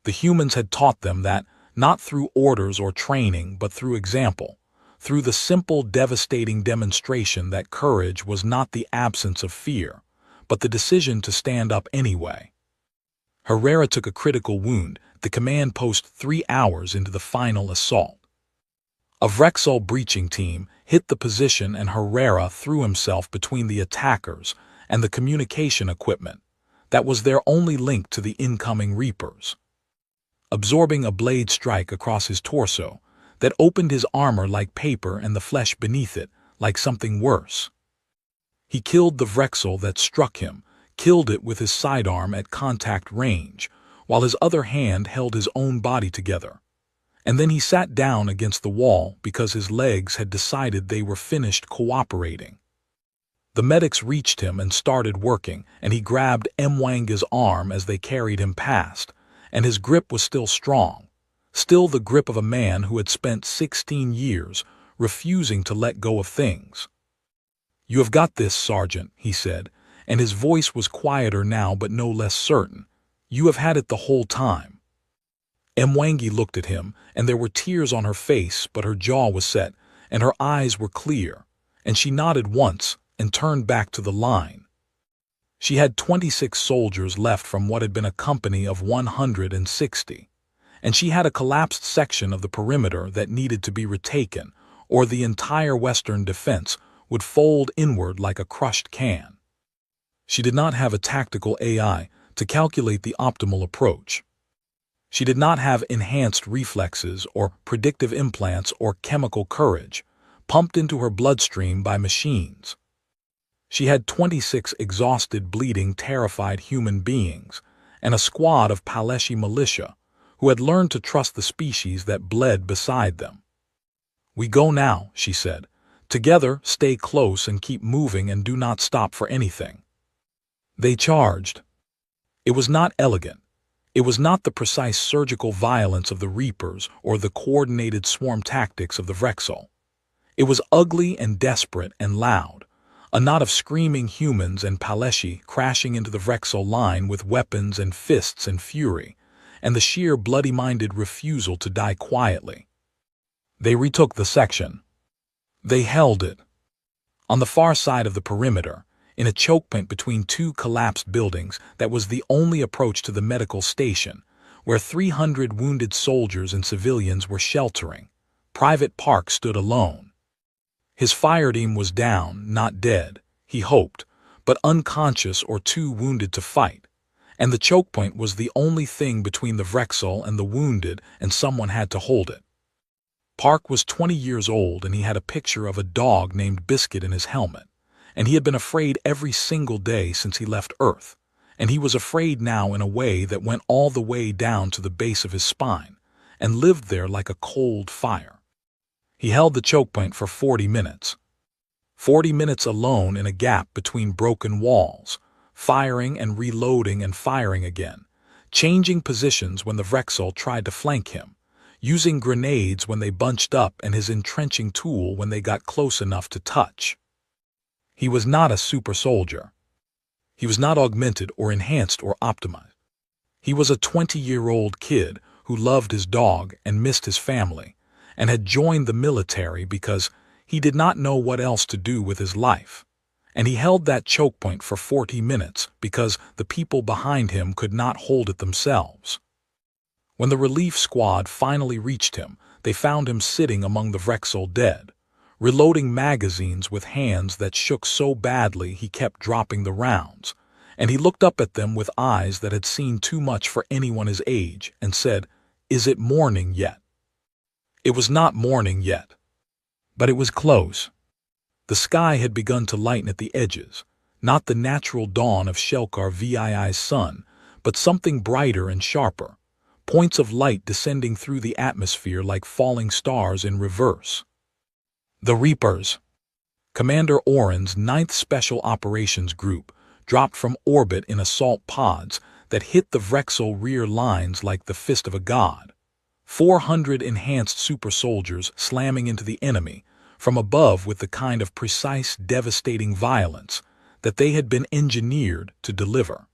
The humans had taught them that, not through orders or training, but through example, through the simple, devastating demonstration that courage was not the absence of fear, but the decision to stand up anyway. Herrera took a critical wound, the command post 3 hours into the final assault. A Vrexel breaching team hit the position and Herrera threw himself between the attackers and the communication equipment. That was their only link to the incoming Reapers. Absorbing a blade strike across his torso that opened his armor like paper and the flesh beneath it like something worse. He killed the Vrexel that struck him, killed it with his sidearm at contact range, while his other hand held his own body together. And then he sat down against the wall because his legs had decided they were finished cooperating. The medics reached him and started working, and he grabbed Mwanga's arm as they carried him past, and his grip was still strong, still the grip of a man who had spent 16 years refusing to let go of things. "You have got this, Sergeant," he said, and his voice was quieter now but no less certain. "You have had it the whole time." Mwangi looked at him, and there were tears on her face, but her jaw was set, and her eyes were clear, and she nodded once and turned back to the line. She had 26 soldiers left from what had been a company of 160, and she had a collapsed section of the perimeter that needed to be retaken, or the entire western defense would fold inward like a crushed can. She did not have a tactical AI to calculate the optimal approach. She did not have enhanced reflexes or predictive implants or chemical courage, pumped into her bloodstream by machines. She had 26 exhausted, bleeding, terrified human beings, and a squad of Paleshi militia who had learned to trust the species that bled beside them. "We go now," she said. "Together, stay close and keep moving and do not stop for anything." They charged. It was not elegant. It was not the precise surgical violence of the Reapers or the coordinated swarm tactics of the Vrexel. It was ugly and desperate and loud, a knot of screaming humans and Paleshi crashing into the Vrexel line with weapons and fists and fury, and the sheer bloody-minded refusal to die quietly. They retook the section. They held it. On the far side of the perimeter, in a chokepoint between two collapsed buildings that was the only approach to the medical station, where 300 wounded soldiers and civilians were sheltering, Private Park stood alone. His fire team was down, not dead, he hoped, but unconscious or too wounded to fight, and the chokepoint was the only thing between the Vrexel and the wounded, and someone had to hold it. Park was 20 years old, and he had a picture of a dog named Biscuit in his helmet, and he had been afraid every single day since he left Earth, and he was afraid now in a way that went all the way down to the base of his spine, and lived there like a cold fire. He held the chokepoint for 40 minutes. 40 minutes alone in a gap between broken walls, firing and reloading and firing again, changing positions when the Vrexel tried to flank him, using grenades when they bunched up and his entrenching tool when they got close enough to touch. He was not a super soldier. He was not augmented or enhanced or optimized. He was a 20-year-old kid who loved his dog and missed his family, and had joined the military because he did not know what else to do with his life. And he held that chokepoint for 40 minutes because the people behind him could not hold it themselves. When the relief squad finally reached him, they found him sitting among the Vrexel dead, reloading magazines with hands that shook so badly he kept dropping the rounds, and he looked up at them with eyes that had seen too much for anyone his age and said, "Is it morning yet?" It was not morning yet, but it was close. The sky had begun to lighten at the edges, not the natural dawn of Shelkar VII's sun, but something brighter and sharper, points of light descending through the atmosphere like falling stars in reverse. The Reapers. Commander Oren's 9th Special Operations Group dropped from orbit in assault pods that hit the Vrexel rear lines like the fist of a god. 400 enhanced super soldiers slamming into the enemy from above with the kind of precise, devastating violence that they had been engineered to deliver.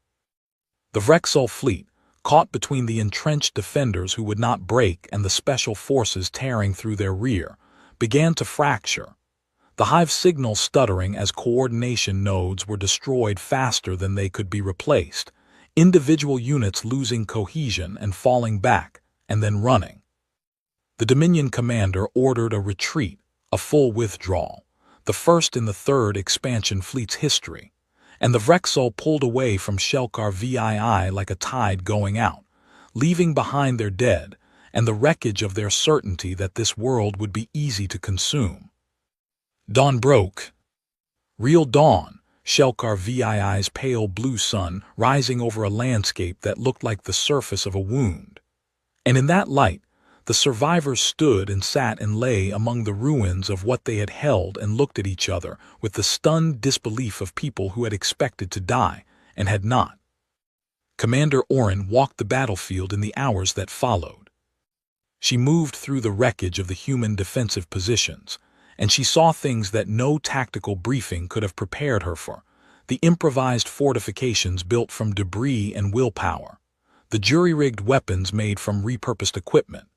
The Vrexel fleet, caught between the entrenched defenders who would not break and the special forces tearing through their rear, began to fracture, the hive signal stuttering as coordination nodes were destroyed faster than they could be replaced, individual units losing cohesion and falling back, and then running. The Dominion commander ordered a retreat, a full withdrawal, the first in the 3rd Expansion Fleet's history, and the Vrexel pulled away from Shelkar VII like a tide going out, leaving behind their dead and the wreckage of their certainty that this world would be easy to consume. Dawn broke. Real dawn, Shelkar VII's pale blue sun rising over a landscape that looked like the surface of a wound. And in that light, the survivors stood and sat and lay among the ruins of what they had held and looked at each other with the stunned disbelief of people who had expected to die and had not. Commander Oren walked the battlefield in the hours that followed. She moved through the wreckage of the human defensive positions, and she saw things that no tactical briefing could have prepared her for, the improvised fortifications built from debris and willpower, The jury-rigged weapons made from repurposed equipment,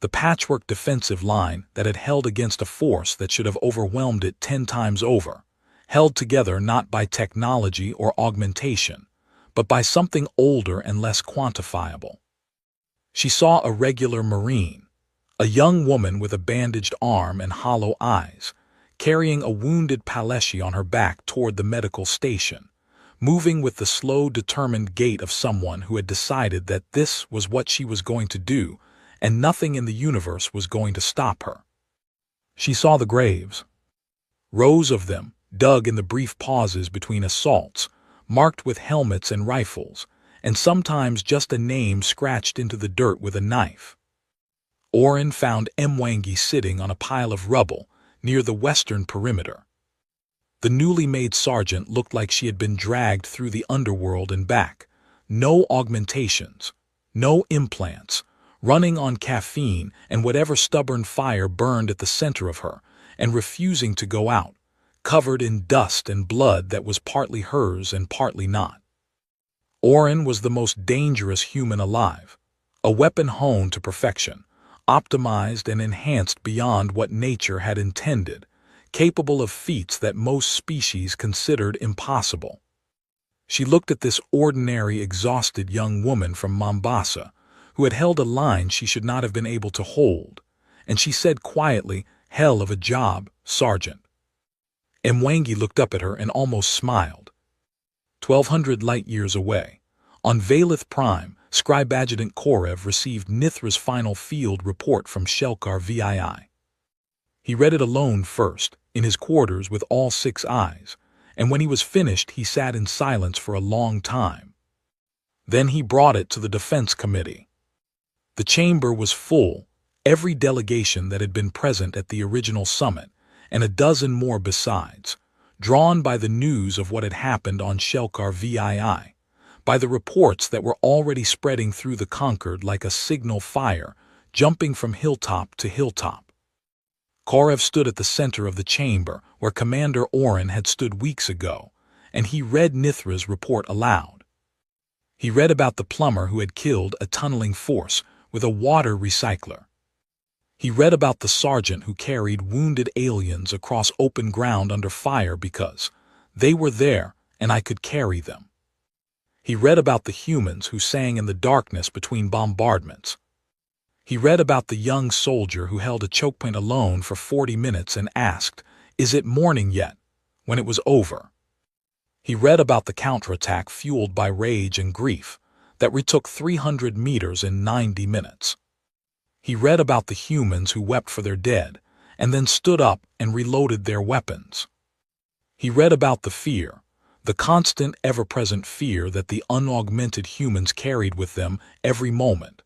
the patchwork defensive line that had held against a force that should have overwhelmed it 10 times over, held together not by technology or augmentation, but by something older and less quantifiable. She saw a regular Marine, a young woman with a bandaged arm and hollow eyes, carrying a wounded Paleshi on her back toward the medical station, moving with the slow, determined gait of someone who had decided that this was what she was going to do, and nothing in the universe was going to stop her. She saw the graves, rows of them, dug in the brief pauses between assaults, marked with helmets and rifles, and sometimes just a name scratched into the dirt with a knife. Oren found Mwangi sitting on a pile of rubble near the western perimeter. The newly made sergeant looked like she had been dragged through the underworld and back, no augmentations, no implants, running on caffeine and whatever stubborn fire burned at the center of her, and refusing to go out, covered in dust and blood that was partly hers and partly not. Oren was the most dangerous human alive, a weapon honed to perfection, optimized and enhanced beyond what nature had intended, capable of feats that most species considered impossible. She looked at this ordinary, exhausted young woman from Mombasa, who had held a line she should not have been able to hold, and she said quietly, "Hell of a job, Sergeant." Mwangi looked up at her and almost smiled. 1,200 light-years away, on Valith Prime, Scribe Adjutant Korev received Nithra's final field report from Shelkar VII. He read it alone first, in his quarters with all 6 eyes, and when he was finished he sat in silence for a long time. Then he brought it to the Defense Committee. The chamber was full, every delegation that had been present at the original summit, and a dozen more besides, drawn by the news of what had happened on Shelkar VII, by the reports that were already spreading through the Concord like a signal fire, jumping from hilltop to hilltop. Korev stood at the center of the chamber where Commander Oren had stood weeks ago, and he read Nithra's report aloud. He read about the plumber who had killed a tunneling force with a water recycler. He read about the sergeant who carried wounded aliens across open ground under fire because they were there and I could carry them. He read about the humans who sang in the darkness between bombardments. He read about the young soldier who held a chokepoint alone for 40 minutes and asked, "Is it morning yet?" when it was over. He read about the counterattack fueled by rage and grief that retook 300 meters in 90 minutes. He read about the humans who wept for their dead and then stood up and reloaded their weapons. He read about the fear, the constant, ever-present fear that the unaugmented humans carried with them every moment,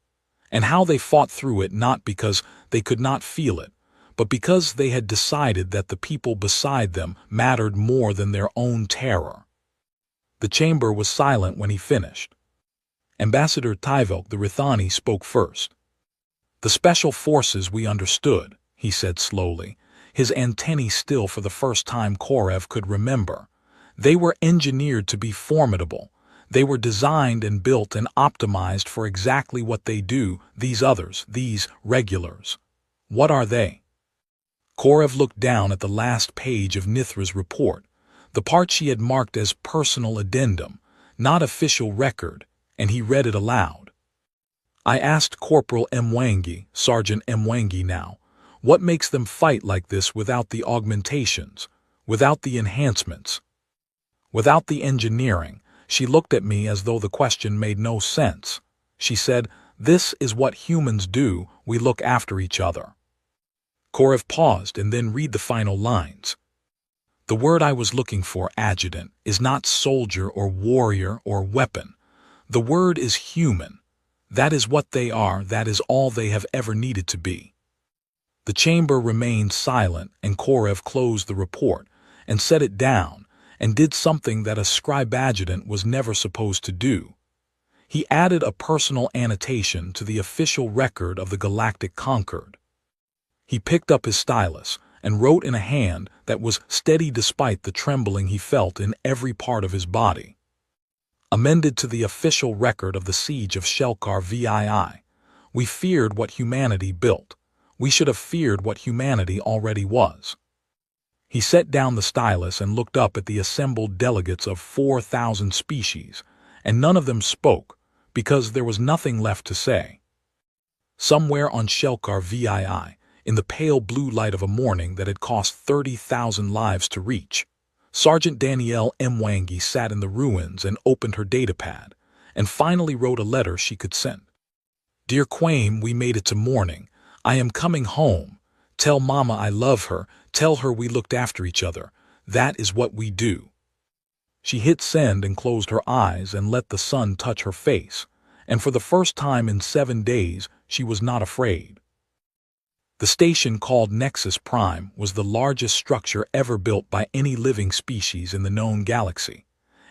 and how they fought through it not because they could not feel it, but because they had decided that the people beside them mattered more than their own terror. The chamber was silent when he finished. Ambassador Tyvelk the Rithani spoke first. "The special forces we understood," he said slowly, his antennae still for the first time Korev could remember. "They were engineered to be formidable. They were designed and built and optimized for exactly what they do, these others, these regulars. What are they?" Korev looked down at the last page of Nithra's report, the part she had marked as personal addendum, not official record, and he read it aloud. "I asked Corporal Mwangi, Sergeant Mwangi now, what makes them fight like this without the augmentations, without the enhancements, without the engineering?" She looked at me as though the question made no sense. She said, "This is what humans do, we look after each other." Korev paused and then read the final lines. "The word I was looking for, Adjutant, is not soldier or warrior or weapon. The word is human. That is what they are, that is all they have ever needed to be." The chamber remained silent, and Korev closed the report and set it down and did something that a scribe adjutant was never supposed to do. He added a personal annotation to the official record of the Galactic Concord. He picked up his stylus and wrote in a hand that was steady despite the trembling he felt in every part of his body. Amended to the official record of the siege of HFY. We feared what humanity built. We should have feared what humanity already was. He set down the stylus and looked up at the assembled delegates of 4,000 species, and none of them spoke, because there was nothing left to say. Somewhere on HFY, in the pale blue light of a morning that had cost 30,000 lives to reach, Sergeant Danielle Mwangi sat in the ruins and opened her datapad, and finally wrote a letter she could send. Dear Quame, we made it to morning. I am coming home. Tell Mama I love her. Tell her we looked after each other. That is what we do. She hit send and closed her eyes and let the sun touch her face, and for the first time in 7 days, she was not afraid. The station called Nexus Prime was the largest structure ever built by any living species in the known galaxy,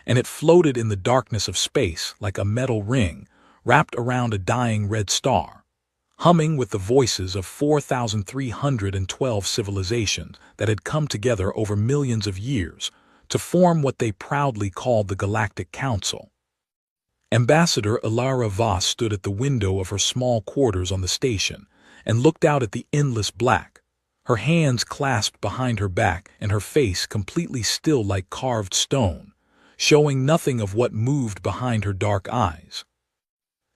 and it floated in the darkness of space like a metal ring wrapped around a dying red star, humming with the voices of 4,312 civilizations that had come together over millions of years to form what they proudly called the Galactic Council. Ambassador Ilara Voss stood at the window of her small quarters on the station and looked out at the endless black, her hands clasped behind her back and her face completely still like carved stone, showing nothing of what moved behind her dark eyes.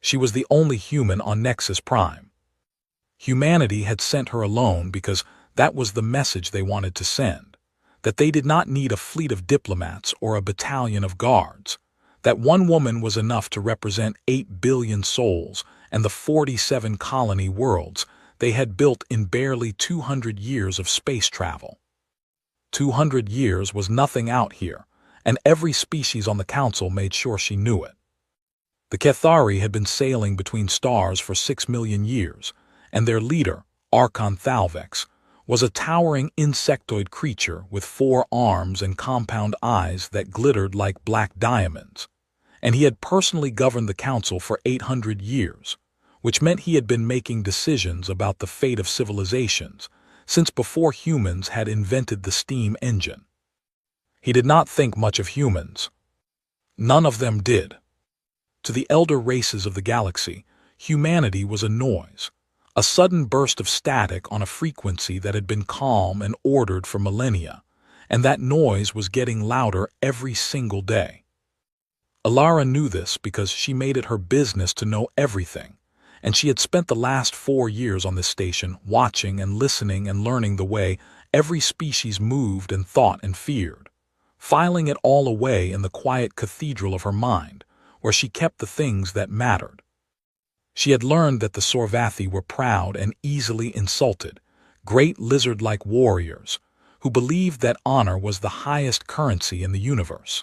She was the only human on Nexus Prime. Humanity had sent her alone because that was the message they wanted to send, that they did not need a fleet of diplomats or a battalion of guards, that one woman was enough to represent 8 billion souls and the 47 colony worlds they had built in barely 200 years of space travel. 200 years was nothing out here, and every species on the council made sure she knew it. The Kethari had been sailing between stars for 6 million years, and their leader, Archon Thalvex, was a towering insectoid creature with 4 arms and compound eyes that glittered like black diamonds, and he had personally governed the council for 800 years, which meant he had been making decisions about the fate of civilizations since before humans had invented the steam engine. He did not think much of humans. None of them did. To the elder races of the galaxy, humanity was a noise, a sudden burst of static on a frequency that had been calm and ordered for millennia, and that noise was getting louder every single day. Ilara knew this because she made it her business to know everything, and she had spent the last 4 years on this station watching and listening and learning the way every species moved and thought and feared, filing it all away in the quiet cathedral of her mind, where she kept the things that mattered. She had learned that the Sorvathi were proud and easily insulted, great lizard-like warriors, who believed that honor was the highest currency in the universe.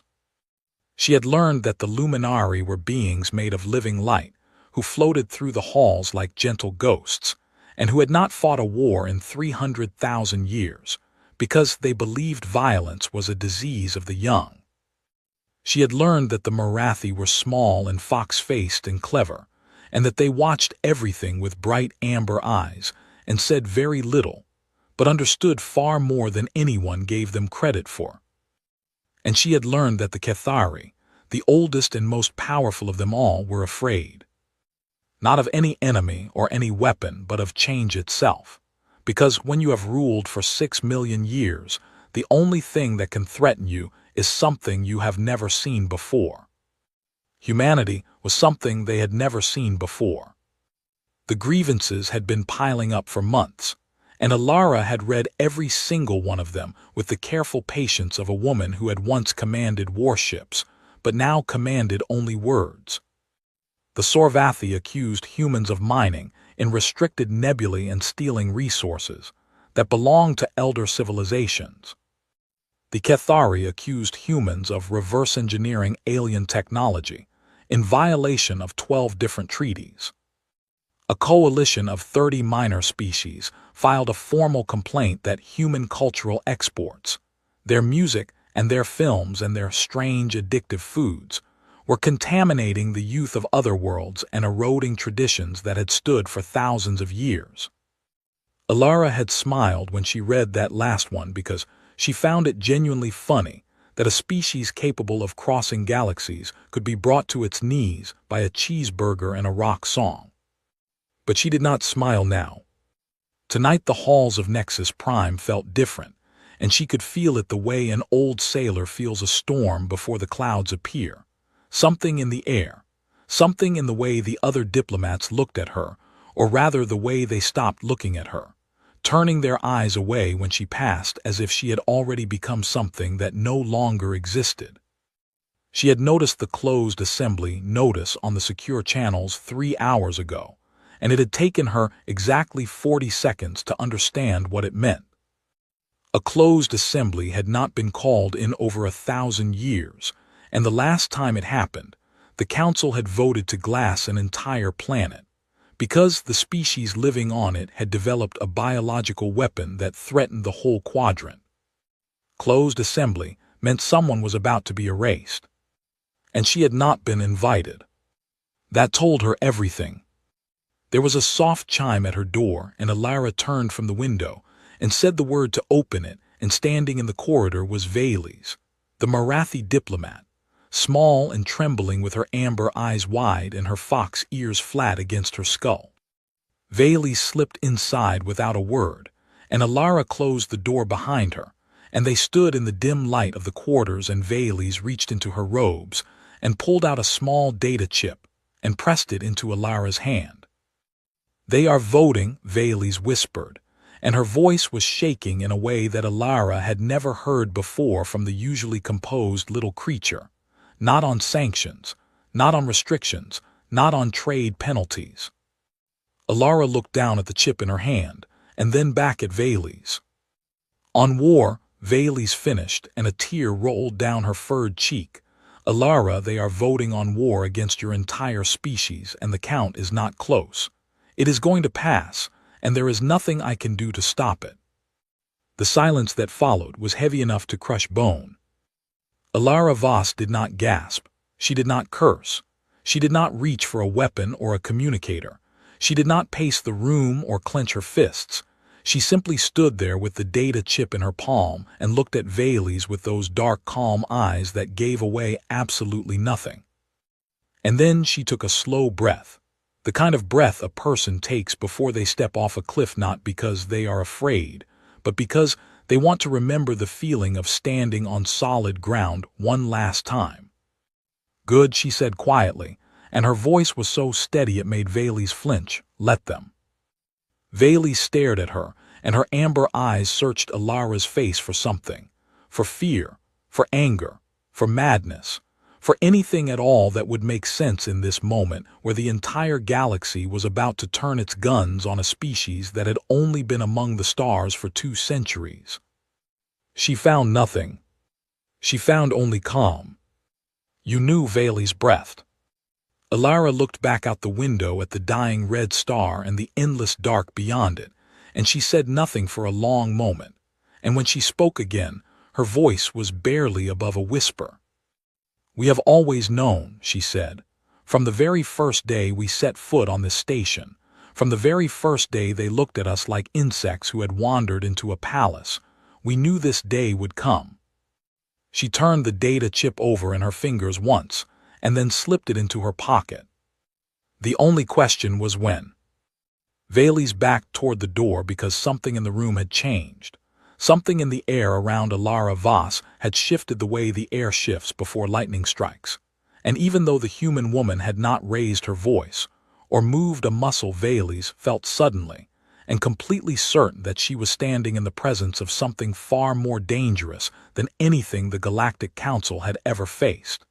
She had learned that the Luminari were beings made of living light, who floated through the halls like gentle ghosts, and who had not fought a war in 300,000 years, because they believed violence was a disease of the young. She had learned that the Marathi were small and fox-faced and clever, and that they watched everything with bright amber eyes and said very little, but understood far more than anyone gave them credit for. And she had learned that the Kethari, the oldest and most powerful of them all, were afraid. Not of any enemy or any weapon, but of change itself, because when you have ruled for 6 million years, the only thing that can threaten you is something you have never seen before. Humanity was something they had never seen before. The grievances had been piling up for months, and Ilara had read every single one of them with the careful patience of a woman who had once commanded warships, but now commanded only words. The Sorvathi accused humans of mining in restricted nebulae and stealing resources that belonged to elder civilizations. The Kethari accused humans of reverse engineering alien technology in violation of 12 different treaties. A coalition of 30 minor species filed a formal complaint that human cultural exports, their music and their films and their strange addictive foods, were contaminating the youth of other worlds and eroding traditions that had stood for thousands of years. Ilara had smiled when she read that last one because she found it genuinely funny that a species capable of crossing galaxies could be brought to its knees by a cheeseburger and a rock song. But she did not smile now. Tonight the halls of Nexus Prime felt different, and she could feel it the way an old sailor feels a storm before the clouds appear. Something in the air, something in the way the other diplomats looked at her, or rather the way they stopped looking at her, turning their eyes away when she passed as if she had already become something that no longer existed. She had noticed the closed assembly notice on the secure channels 3 hours ago, and it had taken her exactly 40 seconds to understand what it meant. A closed assembly had not been called in over 1,000 years, and the last time it happened, the Council had voted to glass an entire planet, because the species living on it had developed a biological weapon that threatened the whole quadrant. Closed assembly meant someone was about to be erased. And she had not been invited. That told her everything. There was a soft chime at her door, and Alara turned from the window and said the word to open it, and standing in the corridor was Vales, the Marathi diplomat, small and trembling with her amber eyes wide and her fox ears flat against her skull. Vales slipped inside without a word, and Alara closed the door behind her, and they stood in the dim light of the quarters, and Vales reached into her robes and pulled out a small data chip and pressed it into Alara's hand. "They are voting," Vales whispered, and her voice was shaking in a way that Alara had never heard before from the usually composed little creature. Not on sanctions, not on restrictions, not on trade penalties. Alara looked down at the chip in her hand, and then back at Vales. "On war," Vales finished, and a tear rolled down her furred cheek. "Alara, they are voting on war against your entire species, and the count is not close. It is going to pass, and there is nothing I can do to stop it." The silence that followed was heavy enough to crush bone. Alara Voss did not gasp. She did not curse. She did not reach for a weapon or a communicator. She did not pace the room or clench her fists. She simply stood there with the data chip in her palm and looked at Vales with those dark, calm eyes that gave away absolutely nothing. And then she took a slow breath, the kind of breath a person takes before they step off a cliff, not because they are afraid, but because they want to remember the feeling of standing on solid ground one last time. "Good," she said quietly, and her voice was so steady it made Vales flinch. "Let them." Vales stared at her, and her amber eyes searched Alara's face for something, for fear, for anger, for madness, for anything at all that would make sense in this moment where the entire galaxy was about to turn its guns on a species that had only been among the stars for 2 centuries. She found nothing. She found only calm. "You knew," Vales breathed. Alara looked back out the window at the dying red star and the endless dark beyond it, and she said nothing for a long moment, and when she spoke again, her voice was barely above a whisper. "We have always known," she said, "from the very first day we set foot on this station, from the very first day they looked at us like insects who had wandered into a palace, we knew this day would come." She turned the data chip over in her fingers once, and then slipped it into her pocket. The only question was when. Vales backed toward the door because something in the room had changed. Something in the air around Alara Voss had shifted the way the air shifts before lightning strikes. And even though the human woman had not raised her voice or moved a muscle, Vales felt suddenly and completely certain that she was standing in the presence of something far more dangerous than anything the Galactic Council had ever faced.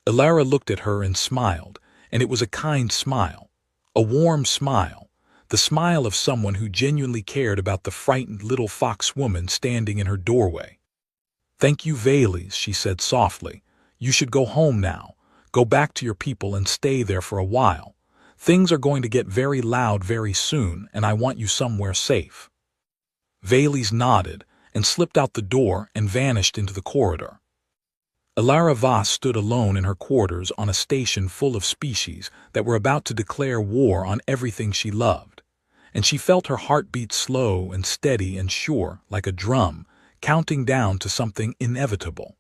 Alara looked at her and smiled, and it was a kind smile, a warm smile, the smile of someone who genuinely cared about the frightened little fox woman standing in her doorway. "Thank you, Vales," she said softly. "You should go home now. Go back to your people and stay there for a while. Things are going to get very loud very soon, and I want you somewhere safe." Vales nodded and slipped out the door and vanished into the corridor. Alara Voss stood alone in her quarters on a station full of species that were about to declare war on everything she loved, and she felt her heart beat slow and steady and sure like a drum, counting down to something inevitable.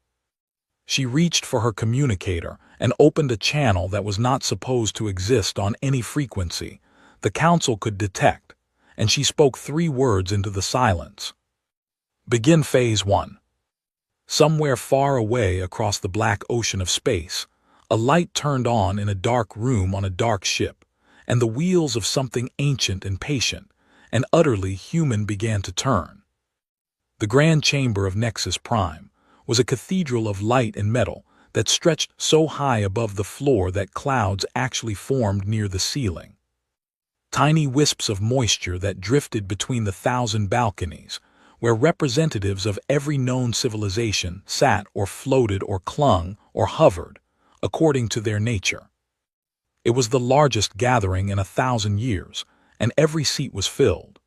She reached for her communicator and opened a channel that was not supposed to exist on any frequency the council could detect, and she spoke 3 words into the silence. Begin Phase 1. Somewhere far away across the black ocean of space, a light turned on in a dark room on a dark ship, and the wheels of something ancient and patient and utterly human began to turn. The grand chamber of Nexus Prime was a cathedral of light and metal that stretched so high above the floor that clouds actually formed near the ceiling. Tiny wisps of moisture that drifted between the 1,000 balconies, where representatives of every known civilization sat or floated or clung or hovered, according to their nature. It was the largest gathering in 1,000 years, and every seat was filled.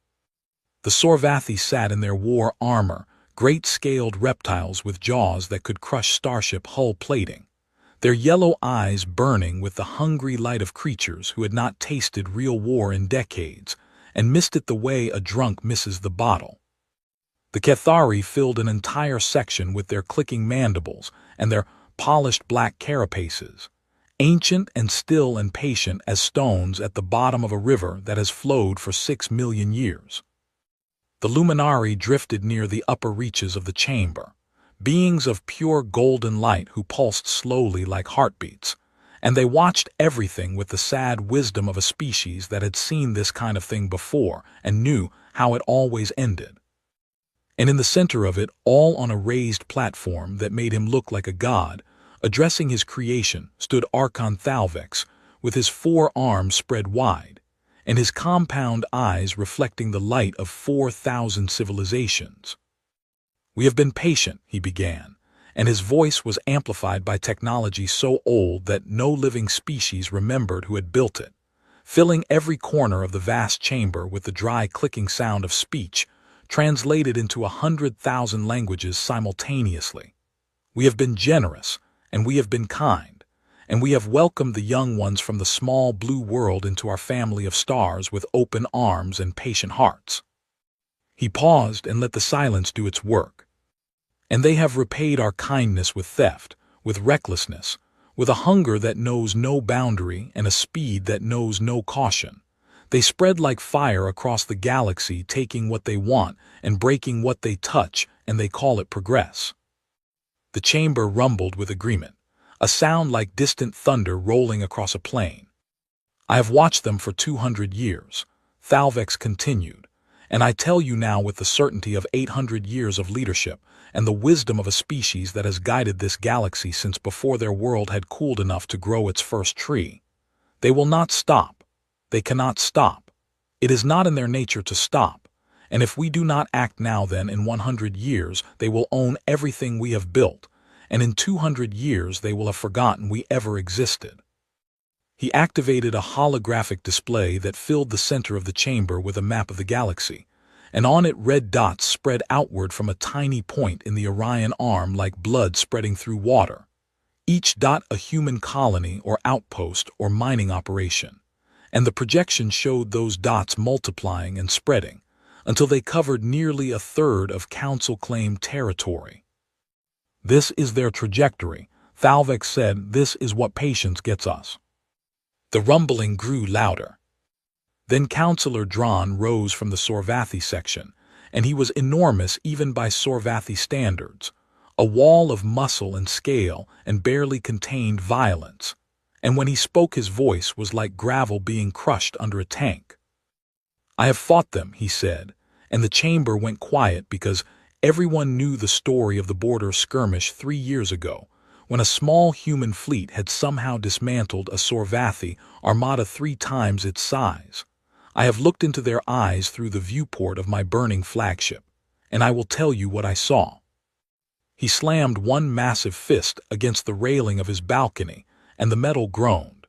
The Sorvathi sat in their war armor, great scaled reptiles with jaws that could crush starship hull plating, their yellow eyes burning with the hungry light of creatures who had not tasted real war in decades and missed it the way a drunk misses the bottle. The Cathari filled an entire section with their clicking mandibles and their polished black carapaces, ancient and still and patient as stones at the bottom of a river that has flowed for 6 million years. The Luminari drifted near the upper reaches of the chamber, beings of pure golden light who pulsed slowly like heartbeats, and they watched everything with the sad wisdom of a species that had seen this kind of thing before and knew how it always ended. And in the center of it, all on a raised platform that made him look like a god, addressing his creation, stood Archon Thalvex, with his 4 arms spread wide, and his compound eyes reflecting the light of 4,000 civilizations. "We have been patient," he began, and his voice was amplified by technology so old that no living species remembered who had built it, filling every corner of the vast chamber with the dry clicking sound of speech, translated into 100,000 languages simultaneously. "We have been generous, and we have been kind, and we have welcomed the young ones from the small blue world into our family of stars with open arms and patient hearts." He paused and let the silence do its work. "And they have repaid our kindness with theft, with recklessness, with a hunger that knows no boundary and a speed that knows no caution. They spread like fire across the galaxy, taking what they want and breaking what they touch, and they call it progress." The chamber rumbled with agreement, a sound like distant thunder rolling across a plain. "I have watched them for 200 years, Thalvex continued, "and I tell you now with the certainty of 800 years of leadership and the wisdom of a species that has guided this galaxy since before their world had cooled enough to grow its first tree. They will not stop. They cannot stop. It is not in their nature to stop, and if we do not act now, then in 100 years they will own everything we have built, and in 200 years they will have forgotten we ever existed." He activated a holographic display that filled the center of the chamber with a map of the galaxy, and on it red dots spread outward from a tiny point in the Orion arm like blood spreading through water, each dot a human colony or outpost or mining operation, and the projection showed those dots multiplying and spreading until they covered nearly a third of council-claimed territory. "This is their trajectory," Thalvex said. "This is what patience gets us." The rumbling grew louder. Then Councillor Dran rose from the Sorvathi section, and he was enormous even by Sorvathi standards, a wall of muscle and scale and barely contained violence, and when he spoke his voice was like gravel being crushed under a tank. "I have fought them," he said, and the chamber went quiet because everyone knew the story of the border skirmish 3 years ago, when a small human fleet had somehow dismantled a Sorvathi armada 3 times its size. "I have looked into their eyes through the viewport of my burning flagship, and I will tell you what I saw." He slammed one massive fist against the railing of his balcony, and the metal groaned.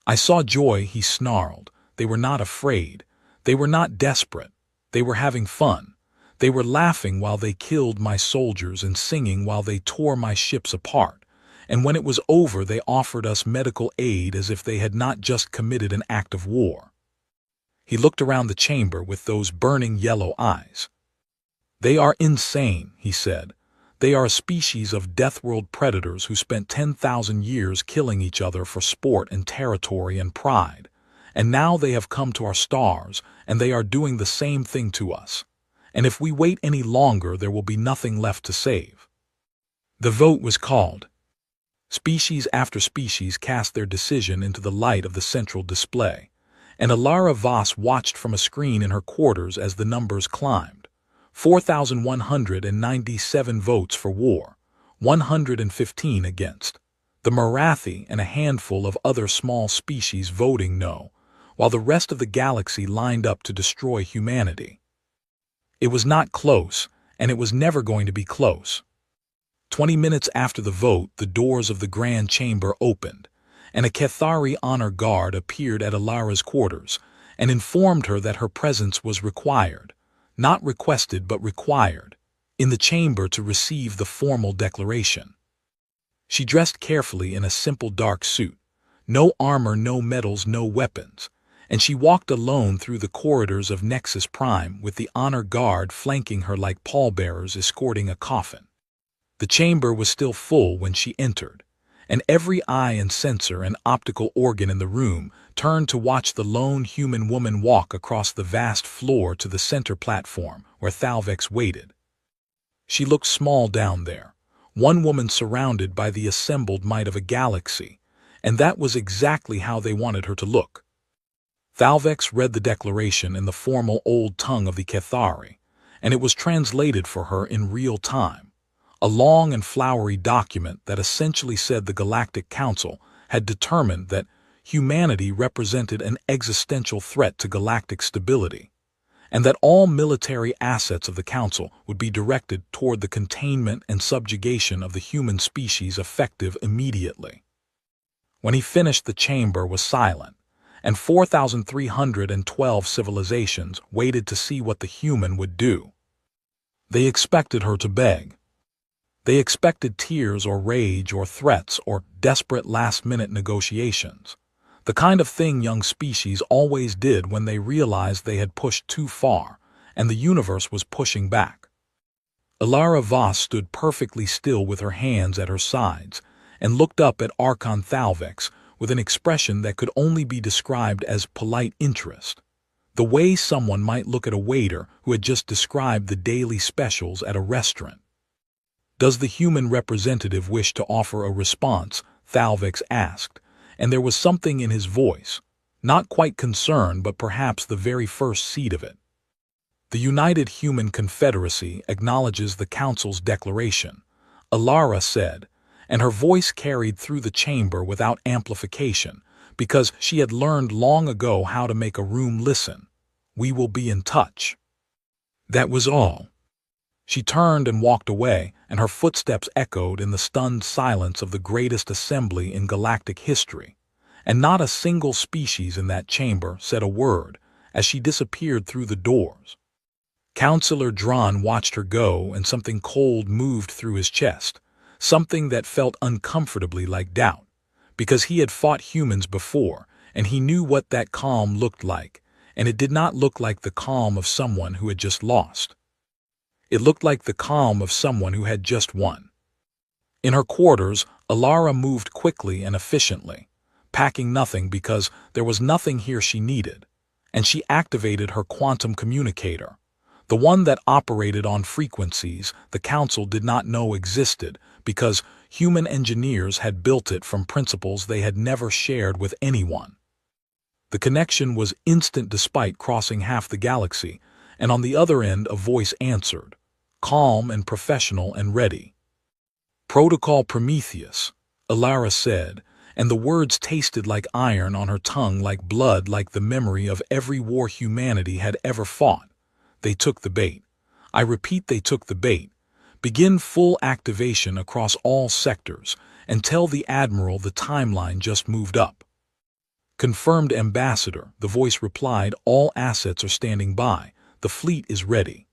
"I saw joy," he snarled. "They were not afraid. They were not desperate. They were having fun. They were laughing while they killed my soldiers and singing while they tore my ships apart. And when it was over, they offered us medical aid as if they had not just committed an act of war." He looked around the chamber with those burning yellow eyes. "They are insane," he said. They are a species of death-world predators who spent 10,000 years killing each other for sport and territory and pride. And now they have come to our stars, and they are doing the same thing to us. And if we wait any longer, there will be nothing left to save. The vote was called. Species after species cast their decision into the light of the central display, and Alara Voss watched from a screen in her quarters as the numbers climbed. 4,197 votes for war, 115 against. The Marathi and a handful of other small species voting no, while the rest of the galaxy lined up to destroy humanity. It was not close, and it was never going to be close. 20 minutes after the vote, the doors of the Grand Chamber opened, and a Cathari honor guard appeared at Alara's quarters and informed her that her presence was required, not requested but required, in the chamber to receive the formal declaration. She dressed carefully in a simple dark suit, no armor, no medals, no weapons, and she walked alone through the corridors of Nexus Prime with the honor guard flanking her like pallbearers escorting a coffin. The chamber was still full when she entered, and every eye and sensor and optical organ in the room turned to watch the lone human woman walk across the vast floor to the center platform where Thalvex waited. She looked small down there, one woman surrounded by the assembled might of a galaxy, and that was exactly how they wanted her to look. Thalvex read the declaration in the formal old tongue of the Cathari, and it was translated for her in real time. A long and flowery document that essentially said the Galactic Council had determined that humanity represented an existential threat to galactic stability, and that all military assets of the Council would be directed toward the containment and subjugation of the human species effective immediately. When he finished, the chamber was silent, and 4,312 civilizations waited to see what the human would do. They expected her to beg. They expected tears or rage or threats or desperate last-minute negotiations, the kind of thing young species always did when they realized they had pushed too far and the universe was pushing back. Alara Voss stood perfectly still with her hands at her sides and looked up at Archon Thalvex with an expression that could only be described as polite interest, the way someone might look at a waiter who had just described the daily specials at a restaurant. "Does the human representative wish to offer a response?" Thalvex asked, and there was something in his voice, not quite concern but perhaps the very first seed of it. "The United Human Confederacy acknowledges the Council's declaration," Alara said, and her voice carried through the chamber without amplification because she had learned long ago how to make a room listen. "We will be in touch." That was all. She turned and walked away, and her footsteps echoed in the stunned silence of the greatest assembly in galactic history, and not a single species in that chamber said a word as she disappeared through the doors. Councillor Dran watched her go, and something cold moved through his chest, something that felt uncomfortably like doubt, because he had fought humans before, and he knew what that calm looked like, and it did not look like the calm of someone who had just lost. It looked like the calm of someone who had just won. In her quarters, Alara moved quickly and efficiently, packing nothing because there was nothing here she needed, and she activated her quantum communicator, the one that operated on frequencies the Council did not know existed because human engineers had built it from principles they had never shared with anyone. The connection was instant despite crossing half the galaxy, and on the other end a voice answered, calm and professional and ready. "Protocol Prometheus," Alara said, and the words tasted like iron on her tongue, like blood, like the memory of every war humanity had ever fought. "They took the bait. I repeat, they took the bait. Begin full activation across all sectors, and tell the Admiral the timeline just moved up." "Confirmed, Ambassador," the voice replied. "All assets are standing by. The fleet is ready."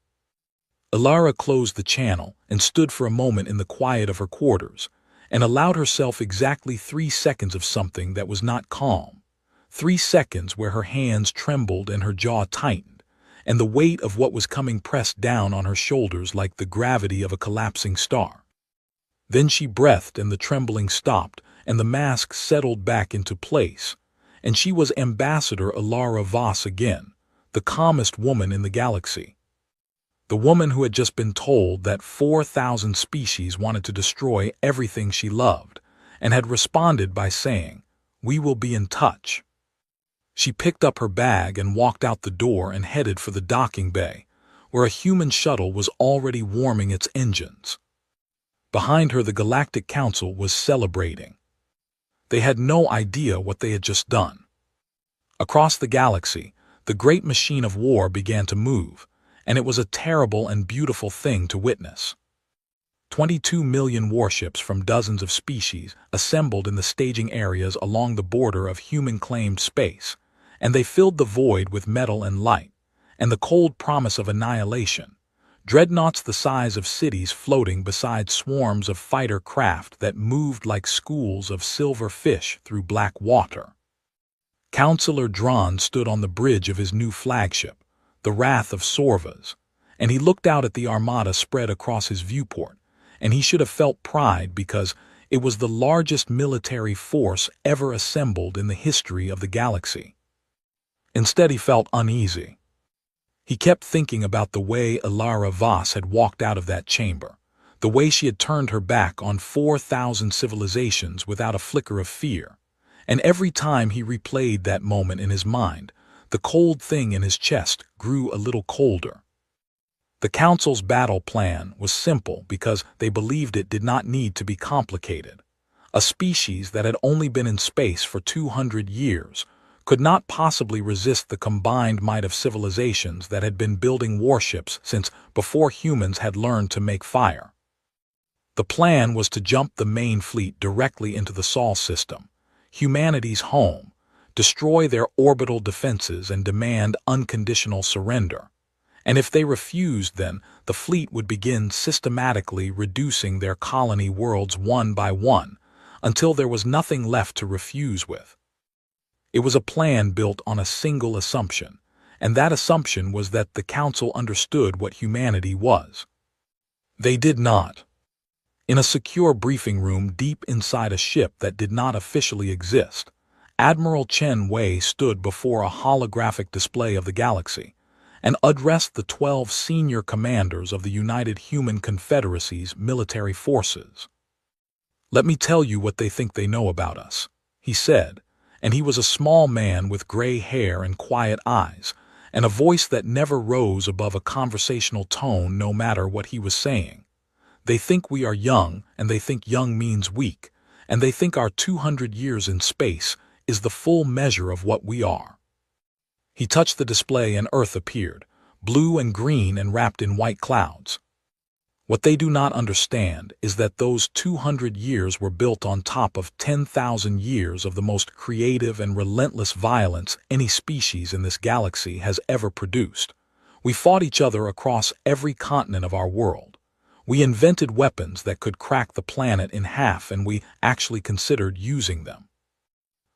Alara closed the channel and stood for a moment in the quiet of her quarters, and allowed herself exactly 3 seconds of something that was not calm, 3 seconds where her hands trembled and her jaw tightened, and the weight of what was coming pressed down on her shoulders like the gravity of a collapsing star. Then she breathed and the trembling stopped, and the mask settled back into place, and she was Ambassador Alara Voss again, the calmest woman in the galaxy. The woman who had just been told that 4,000 species wanted to destroy everything she loved, and had responded by saying, "We will be in touch." She picked up her bag and walked out the door and headed for the docking bay, where a human shuttle was already warming its engines. Behind her, the Galactic Council was celebrating. They had no idea what they had just done. Across the galaxy, the great machine of war began to move, and it was a terrible and beautiful thing to witness. 22 million warships from dozens of species assembled in the staging areas along the border of human-claimed space, and they filled the void with metal and light, and the cold promise of annihilation. Dreadnoughts the size of cities floating beside swarms of fighter craft that moved like schools of silver fish through black water. Councillor Dran stood on the bridge of his new flagship, the Wrath of Sorvas, and he looked out at the armada spread across his viewport, and he should have felt pride because it was the largest military force ever assembled in the history of the galaxy. Instead, he felt uneasy. He kept thinking about the way Alara Voss had walked out of that chamber, the way she had turned her back on 4,000 civilizations without a flicker of fear, and every time he replayed that moment in his mind, the cold thing in his chest grew a little colder. The Council's battle plan was simple because they believed it did not need to be complicated. A species that had only been in space for 200 years could not possibly resist the combined might of civilizations that had been building warships since before humans had learned to make fire. The plan was to jump the main fleet directly into the Sol system, humanity's home, destroy their orbital defenses and demand unconditional surrender. And if they refused, then the fleet would begin systematically reducing their colony worlds one by one until there was nothing left to refuse with. It was a plan built on a single assumption, and that assumption was that the Council understood what humanity was. They did not. In a secure briefing room deep inside a ship that did not officially exist, Admiral Chen Wei stood before a holographic display of the galaxy and addressed the 12 senior commanders of the United Human Confederacy's military forces. "Let me tell you what they think they know about us," he said, and he was a small man with gray hair and quiet eyes, and a voice that never rose above a conversational tone no matter what he was saying. "They think we are young, and they think young means weak, and they think our 200 years in space is the full measure of what we are." He touched the display and Earth appeared, blue and green and wrapped in white clouds. What they do not understand is that those 200 years were built on top of 10,000 years of the most creative and relentless violence any species in this galaxy has ever produced. We fought each other across every continent of our world. We invented weapons that could crack the planet in half, and we actually considered using them.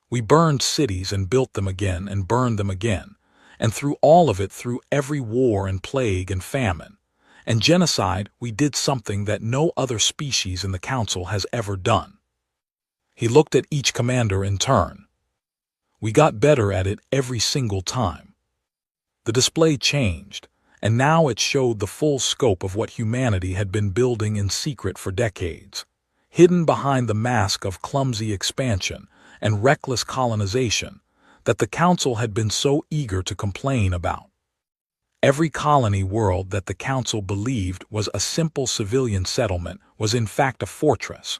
We burned cities and built them again and burned them again, and through all of it, through every war and plague and famine and genocide, we did something that no other species in the Council has ever done. He looked at each commander in turn. We got better at it every single time. The display changed, and now it showed the full scope of what humanity had been building in secret for decades, hidden behind the mask of clumsy expansion and reckless colonization that the Council had been so eager to complain about. Every colony world that the Council believed was a simple civilian settlement was in fact a fortress,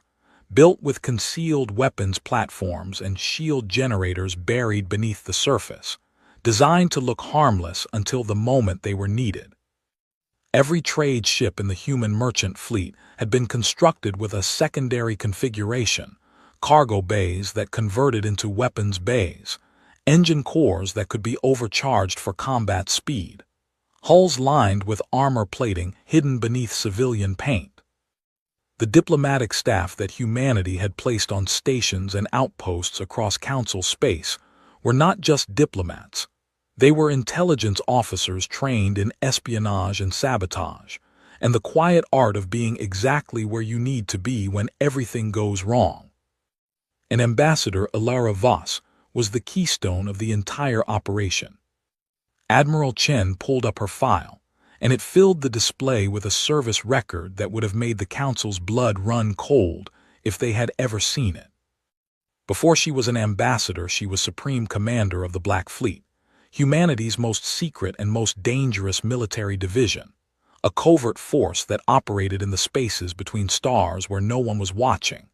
built with concealed weapons platforms and shield generators buried beneath the surface, designed to look harmless until the moment they were needed. Every trade ship in the human merchant fleet had been constructed with a secondary configuration, cargo bays that converted into weapons bays, engine cores that could be overcharged for combat speed, hulls lined with armor plating hidden beneath civilian paint. The diplomatic staff that humanity had placed on stations and outposts across Council space were not just diplomats. They were intelligence officers trained in espionage and sabotage, and the quiet art of being exactly where you need to be when everything goes wrong. And Ambassador Ilara Voss was the keystone of the entire operation. Admiral Chen pulled up her file, and it filled the display with a service record that would have made the Council's blood run cold if they had ever seen it. Before she was an ambassador, she was Supreme Commander of the Black Fleet, humanity's most secret and most dangerous military division, a covert force that operated in the spaces between stars where no one was watching.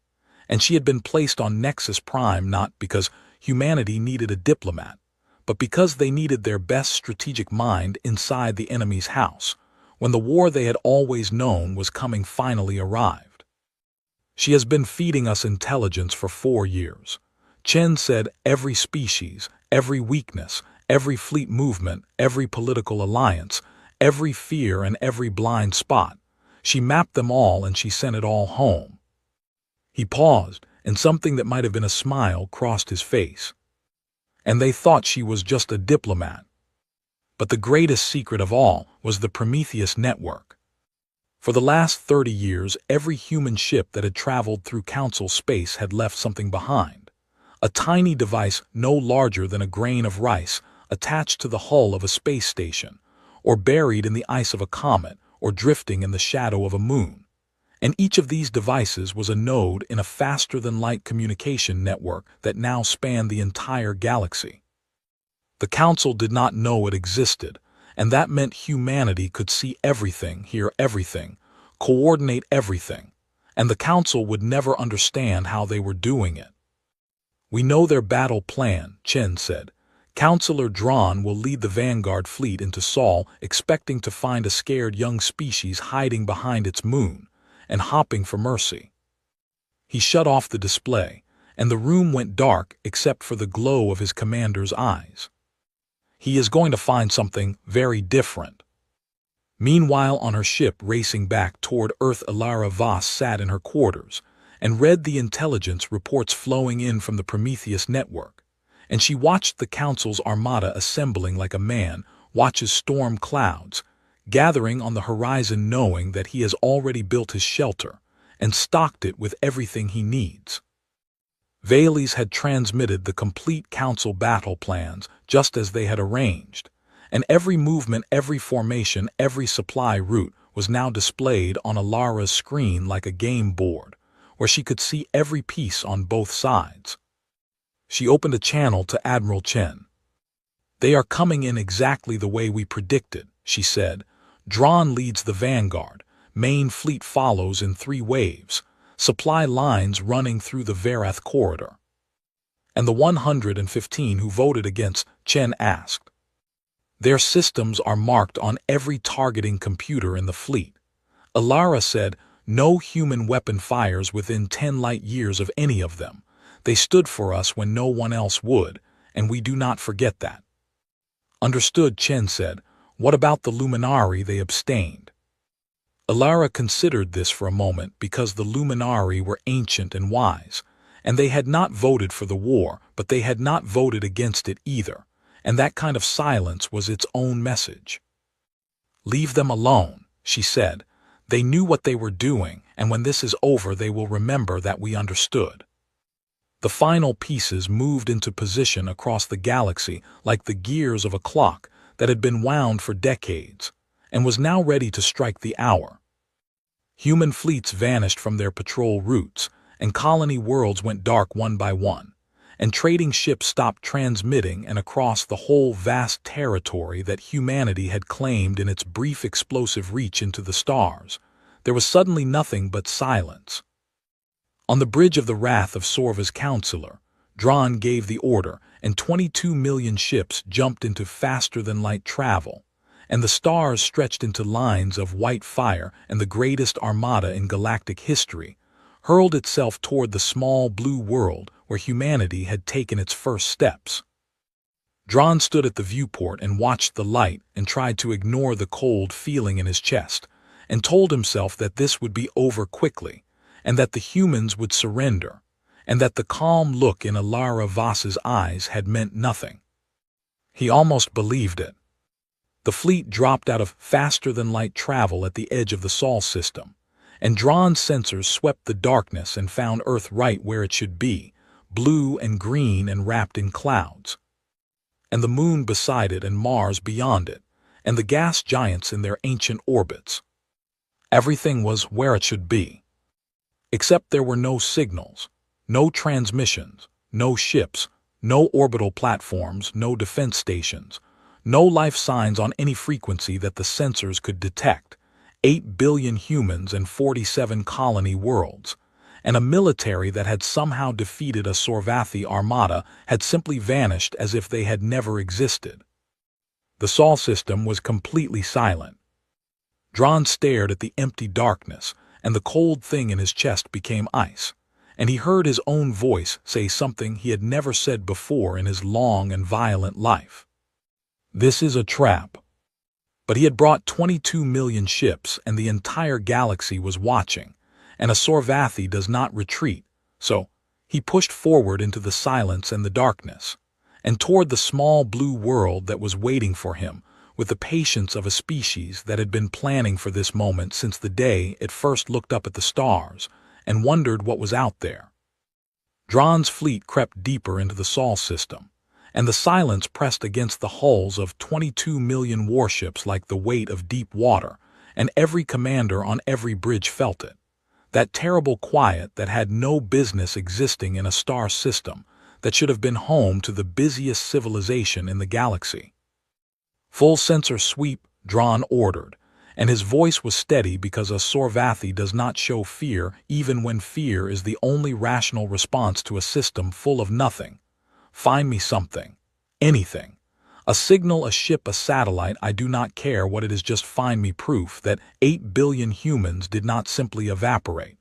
And she had been placed on Nexus Prime not because humanity needed a diplomat, but because they needed their best strategic mind inside the enemy's house, when the war they had always known was coming finally arrived. She has been feeding us intelligence for 4 years. Chen said every species, every weakness, every fleet movement, every political alliance, every fear and every blind spot. She mapped them all and she sent it all home. He paused, and something that might have been a smile crossed his face. And they thought she was just a diplomat. But the greatest secret of all was the Prometheus network. For the last 30 years, every human ship that had traveled through Council space had left something behind. A tiny device no larger than a grain of rice attached to the hull of a space station, or buried in the ice of a comet, or drifting in the shadow of a moon. And each of these devices was a node in a faster-than-light communication network that now spanned the entire galaxy. The Council did not know it existed, and that meant humanity could see everything, hear everything, coordinate everything, and the Council would never understand how they were doing it. "We know their battle plan," Chen said. "Councillor Dran will lead the Vanguard fleet into Sol, expecting to find a scared young species hiding behind its moon and hopping for mercy." He shut off the display, and the room went dark except for the glow of his commander's eyes. He is going to find something very different. Meanwhile, on her ship racing back toward Earth, Ilara Voss sat in her quarters and read the intelligence reports flowing in from the Prometheus network, and she watched the Council's armada assembling like a man watches storm clouds, gathering on the horizon, knowing that he has already built his shelter and stocked it with everything he needs. Vales had transmitted the complete Council battle plans just as they had arranged, and every movement, every formation, every supply route was now displayed on Ilara's screen like a game board, where she could see every piece on both sides. She opened a channel to Admiral Chen. "They are coming in exactly the way we predicted," she said. "Dran leads the vanguard, main fleet follows in 3 waves, supply lines running through the Verath corridor." "And the 115 who voted against?" Chen asked. "Their systems are marked on every targeting computer in the fleet." Ilara said, "No human weapon fires within 10 light years of any of them. They stood for us when no one else would, and we do not forget that." "Understood," Chen said. "What about the Luminari?" They abstained. Ilara considered this for a moment because the Luminari were ancient and wise, and they had not voted for the war, but they had not voted against it either, and that kind of silence was its own message. "Leave them alone," she said. "They knew what they were doing, and when this is over they will remember that we understood." The final pieces moved into position across the galaxy like the gears of a clock that had been wound for decades, and was now ready to strike the hour. Human fleets vanished from their patrol routes, and colony worlds went dark one by one, and trading ships stopped transmitting, and across the whole vast territory that humanity had claimed in its brief explosive reach into the stars, there was suddenly nothing but silence. On the bridge of the wrath of Sorva's counselor, Dran gave the order, and 22 million ships jumped into faster-than-light travel, and the stars stretched into lines of white fire, and the greatest armada in galactic history hurled itself toward the small blue world where humanity had taken its first steps. Dran stood at the viewport and watched the light and tried to ignore the cold feeling in his chest, and told himself that this would be over quickly, and that the humans would surrender, and that the calm look in Ilara Voss's eyes had meant nothing. He almost believed it. The fleet dropped out of faster-than-light travel at the edge of the Sol system, and drawn sensors swept the darkness and found Earth right where it should be, blue and green and wrapped in clouds. And the moon beside it and Mars beyond it, and the gas giants in their ancient orbits. Everything was where it should be. Except there were no signals, no transmissions, no ships, no orbital platforms, no defense stations, no life signs on any frequency that the sensors could detect, 8 billion humans and 47 colony worlds, and a military that had somehow defeated a Sorvathi armada had simply vanished as if they had never existed. The Sol system was completely silent. Dron stared at the empty darkness, and the cold thing in his chest became ice, and he heard his own voice say something he had never said before in his long and violent life. This is a trap. But he had brought 22 million ships, and the entire galaxy was watching, and a Sorvathi does not retreat, so he pushed forward into the silence and the darkness, and toward the small blue world that was waiting for him, with the patience of a species that had been planning for this moment since the day it first looked up at the stars and wondered what was out there. Dron's fleet crept deeper into the Sol system, and the silence pressed against the hulls of 22 million warships like the weight of deep water, and every commander on every bridge felt it. That terrible quiet that had no business existing in a star system that should have been home to the busiest civilization in the galaxy. Full sensor sweep, Dron ordered, and his voice was steady because a Sorvathi does not show fear even when fear is the only rational response to a system full of nothing. Find me something. Anything. A signal, a ship, a satellite, I do not care what it is, just find me proof that 8 billion humans did not simply evaporate.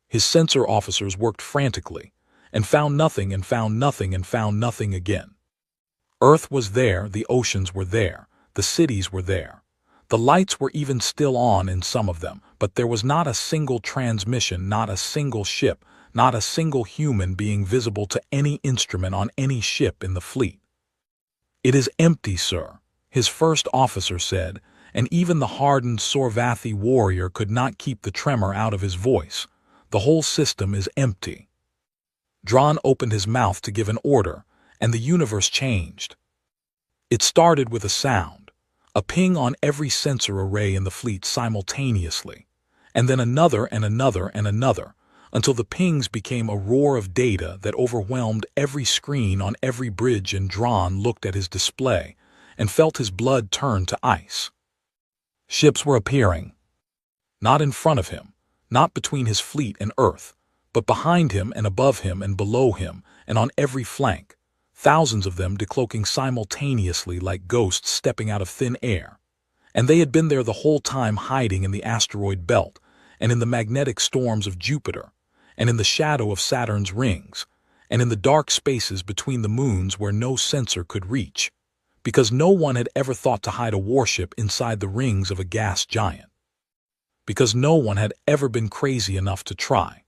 His sensor officers worked frantically, and found nothing and found nothing and found nothing again. Earth was there, the oceans were there, the cities were there. The lights were even still on in some of them, but there was not a single transmission, not a single ship, not a single human being visible to any instrument on any ship in the fleet. It is empty, sir, his first officer said, and even the hardened Sorvathi warrior could not keep the tremor out of his voice. The whole system is empty. Dron opened his mouth to give an order, and the universe changed. It started with a sound, a ping on every sensor array in the fleet simultaneously, and then another and another and another, until the pings became a roar of data that overwhelmed every screen on every bridge, and Dron looked at his display and felt his blood turn to ice. Ships were appearing. Not in front of him, not between his fleet and Earth, but behind him and above him and below him and on every flank. Thousands of them decloaking simultaneously like ghosts stepping out of thin air. And they had been there the whole time, hiding in the asteroid belt, and in the magnetic storms of Jupiter, and in the shadow of Saturn's rings, and in the dark spaces between the moons where no sensor could reach, because no one had ever thought to hide a warship inside the rings of a gas giant. Because no one had ever been crazy enough to try.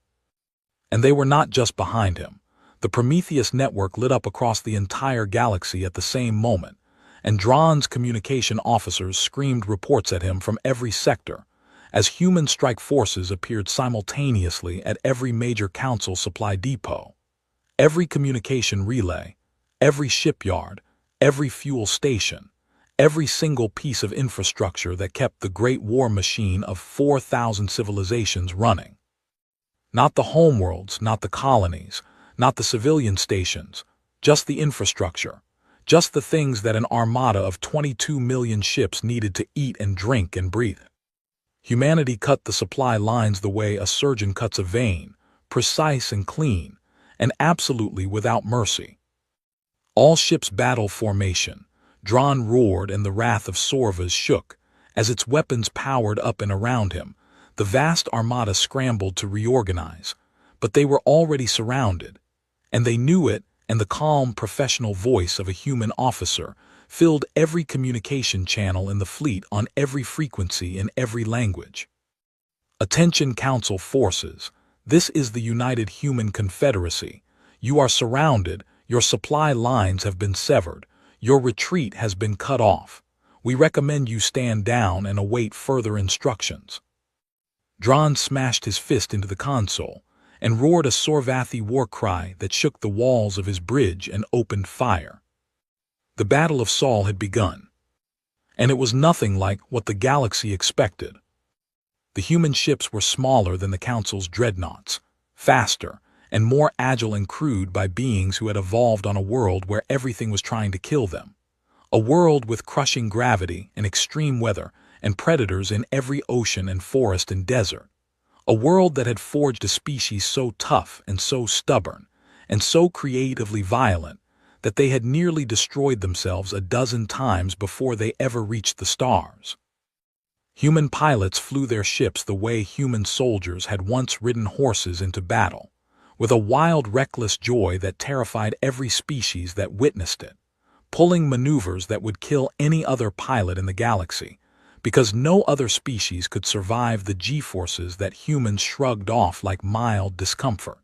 And they were not just behind him. The Prometheus network lit up across the entire galaxy at the same moment, and Dron's communication officers screamed reports at him from every sector, as human strike forces appeared simultaneously at every major council supply depot, every communication relay, every shipyard, every fuel station, every single piece of infrastructure that kept the great war machine of 4,000 civilizations running. Not the homeworlds, not the colonies, not the civilian stations, just the infrastructure, just the things that an armada of 22 million ships needed to eat and drink and breathe. Humanity cut the supply lines the way a surgeon cuts a vein, precise and clean, and absolutely without mercy. All ships battle formation. Dron roared, and the wrath of Sorvas shook, as its weapons powered up and around him. The vast armada scrambled to reorganize, but they were already surrounded, and they knew it, and the calm, professional voice of a human officer filled every communication channel in the fleet on every frequency in every language. Attention, Council forces. This is the United Human Confederacy. You are surrounded. Your supply lines have been severed. Your retreat has been cut off. We recommend you stand down and await further instructions." Dran smashed his fist into the console and roared a Sorvathi war cry that shook the walls of his bridge and opened fire. The Battle of Saul had begun, and it was nothing like what the galaxy expected. The human ships were smaller than the Council's dreadnoughts, faster, and more agile and crewed by beings who had evolved on a world where everything was trying to kill them. A world with crushing gravity and extreme weather and predators in every ocean and forest and desert. A world that had forged a species so tough and so stubborn and so creatively violent that they had nearly destroyed themselves a dozen times before they ever reached the stars. Human pilots flew their ships the way human soldiers had once ridden horses into battle, with a wild, reckless joy that terrified every species that witnessed it, pulling maneuvers that would kill any other pilot in the galaxy, because no other species could survive the G-forces that humans shrugged off like mild discomfort.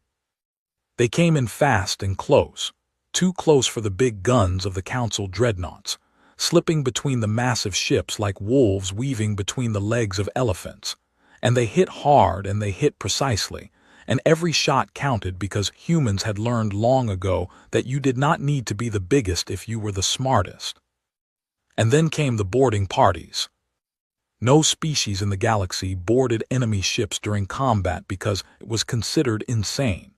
They came in fast and close, too close for the big guns of the Council dreadnoughts, slipping between the massive ships like wolves weaving between the legs of elephants. And they hit hard and they hit precisely, and every shot counted because humans had learned long ago that you did not need to be the biggest if you were the smartest. And then came the boarding parties. No species in the galaxy boarded enemy ships during combat because it was considered insane.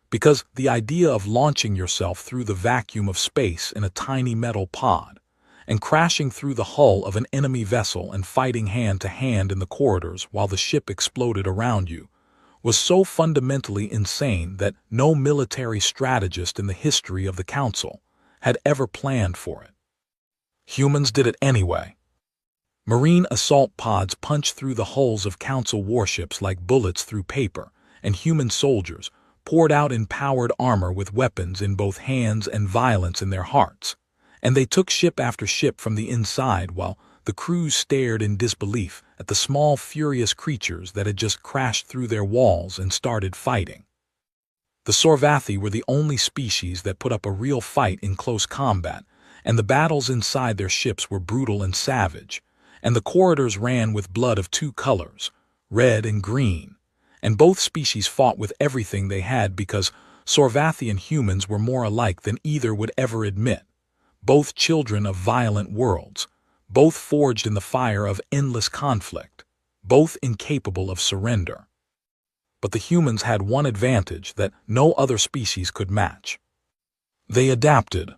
Because the idea of launching yourself through the vacuum of space in a tiny metal pod and crashing through the hull of an enemy vessel and fighting hand-to-hand in the corridors while the ship exploded around you was so fundamentally insane that no military strategist in the history of the Council had ever planned for it. Humans did it anyway. Marine assault pods punched through the hulls of Council warships like bullets through paper, and human soldiers poured out in powered armor with weapons in both hands and violence in their hearts, and they took ship after ship from the inside while the crews stared in disbelief at the small, furious creatures that had just crashed through their walls and started fighting. The Sorvathi were the only species that put up a real fight in close combat, and the battles inside their ships were brutal and savage, and the corridors ran with blood of two colors, red and green, and both species fought with everything they had because Sorvathi and humans were more alike than either would ever admit, both children of violent worlds, both forged in the fire of endless conflict, both incapable of surrender. But the humans had one advantage that no other species could match. They adapted.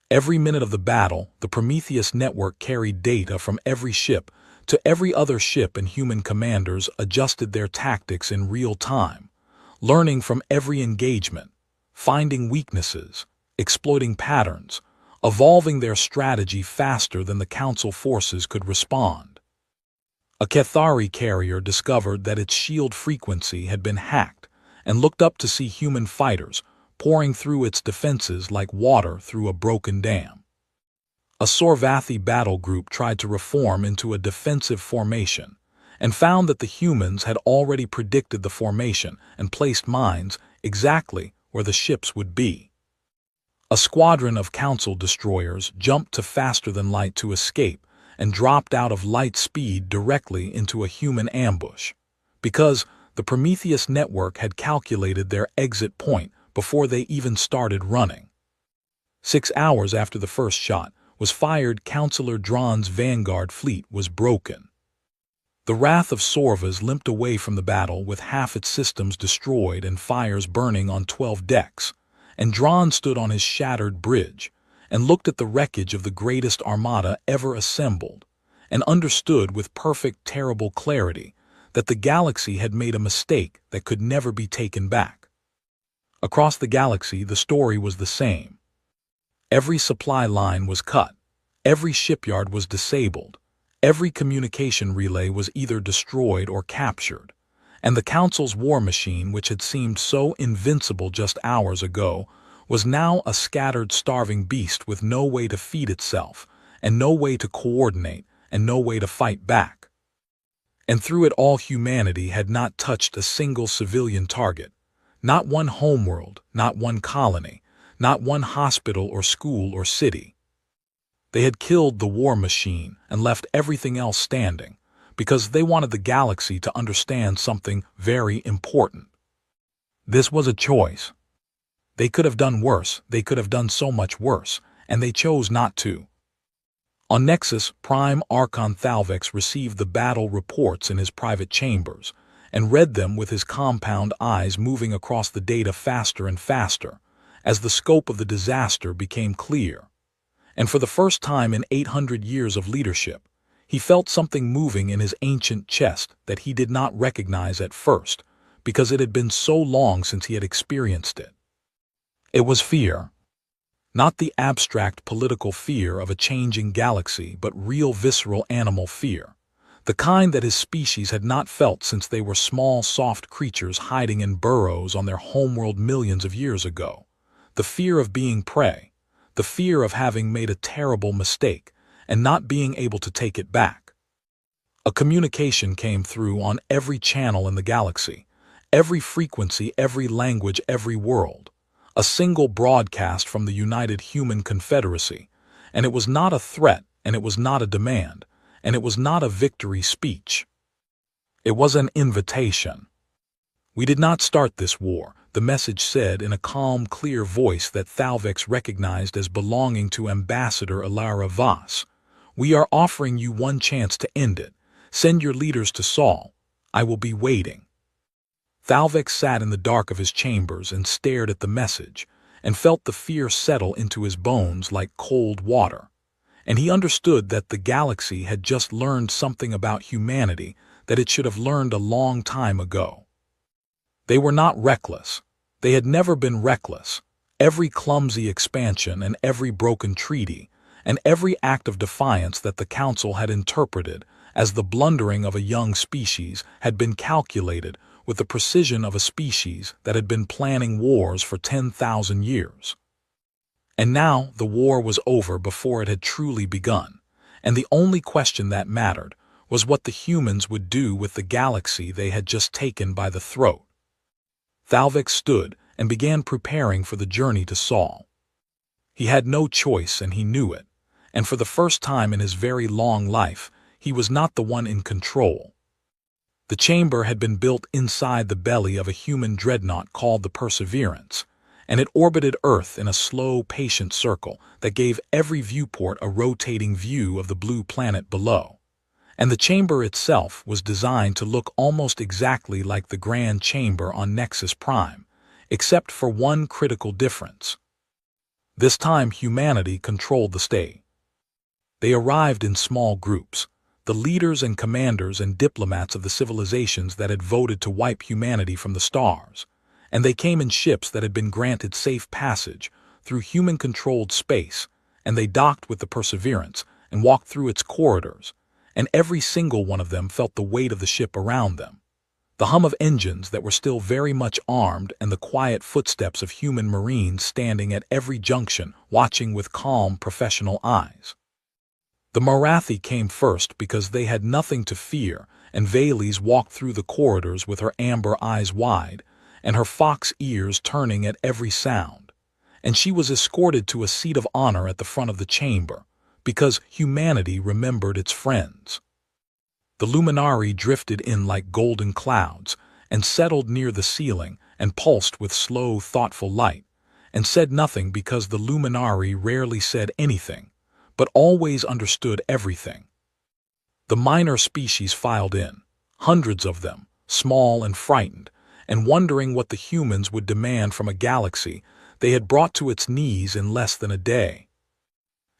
Every minute of the battle, the Prometheus network carried data from every ship to every other ship, and human commanders adjusted their tactics in real time, learning from every engagement, finding weaknesses, exploiting patterns, evolving their strategy faster than the Council forces could respond. A Cathari carrier discovered that its shield frequency had been hacked and looked up to see human fighters pouring through its defenses like water through a broken dam. A Sorvathi battle group tried to reform into a defensive formation and found that the humans had already predicted the formation and placed mines exactly where the ships would be. A squadron of Council destroyers jumped to faster than light to escape and dropped out of light speed directly into a human ambush, because the Prometheus network had calculated their exit point before they even started running. 6 hours after the first shot was fired, Councillor Dran's vanguard fleet was broken. The Wrath of Sorvas limped away from the battle with half its systems destroyed and fires burning on 12 decks, and Dran stood on his shattered bridge and looked at the wreckage of the greatest armada ever assembled, and understood with perfect, terrible clarity that the galaxy had made a mistake that could never be taken back. Across the galaxy, the story was the same. Every supply line was cut, every shipyard was disabled, every communication relay was either destroyed or captured, and the Council's war machine, which had seemed so invincible just hours ago, was now a scattered, starving beast with no way to feed itself, and no way to coordinate, and no way to fight back. And through it all, humanity had not touched a single civilian target, not one homeworld, not one colony, not one hospital or school or city. They had killed the war machine and left everything else standing, because they wanted the galaxy to understand something very important. This was a choice. They could have done worse, they could have done so much worse, and they chose not to. On Nexus, Prime Archon Thalvex received the battle reports in his private chambers, and read them with his compound eyes moving across the data faster and faster, as the scope of the disaster became clear. And for the first time in 800 years of leadership, he felt something moving in his ancient chest that he did not recognize at first, because it had been so long since he had experienced it. It was fear. Not the abstract political fear of a changing galaxy, but real visceral animal fear. The kind that his species had not felt since they were small, soft creatures hiding in burrows on their homeworld millions of years ago. The fear of being prey. The fear of having made a terrible mistake and not being able to take it back. A communication came through on every channel in the galaxy, every frequency, every language, every world. A single broadcast from the United Human Confederacy, and it was not a threat, and it was not a demand, and it was not a victory speech. It was an invitation. "We did not start this war," the message said in a calm, clear voice that Thalvex recognized as belonging to Ambassador Ilara Voss. "We are offering you one chance to end it. Send your leaders to Sol. I will be waiting." Thalvex sat in the dark of his chambers and stared at the message, and felt the fear settle into his bones like cold water. And he understood that the galaxy had just learned something about humanity that it should have learned a long time ago. They were not reckless. They had never been reckless. Every clumsy expansion and every broken treaty, and every act of defiance that the Council had interpreted as the blundering of a young species had been calculated with the precision of a species that had been planning wars for 10,000 years. And now the war was over before it had truly begun, and the only question that mattered was what the humans would do with the galaxy they had just taken by the throat. Thalvex stood and began preparing for the journey to Sol. He had no choice, and he knew it, and for the first time in his very long life, he was not the one in control. The chamber had been built inside the belly of a human dreadnought called the Perseverance, and it orbited Earth in a slow, patient circle that gave every viewport a rotating view of the blue planet below. And the chamber itself was designed to look almost exactly like the Grand Chamber on Nexus Prime, except for one critical difference. This time humanity controlled the stage. They arrived in small groups, the leaders and commanders and diplomats of the civilizations that had voted to wipe humanity from the stars, and they came in ships that had been granted safe passage through human-controlled space, and they docked with the Perseverance and walked through its corridors, and every single one of them felt the weight of the ship around them, the hum of engines that were still very much armed, and the quiet footsteps of human marines standing at every junction, watching with calm, professional eyes. The Marathi came first because they had nothing to fear, and Valise walked through the corridors with her amber eyes wide, and her fox ears turning at every sound, and she was escorted to a seat of honor at the front of the chamber, because humanity remembered its friends. The Luminari drifted in like golden clouds, and settled near the ceiling, and pulsed with slow, thoughtful light, and said nothing because the Luminari rarely said anything, but always understood everything. The minor species filed in, hundreds of them, small and frightened, and wondering what the humans would demand from a galaxy they had brought to its knees in less than a day.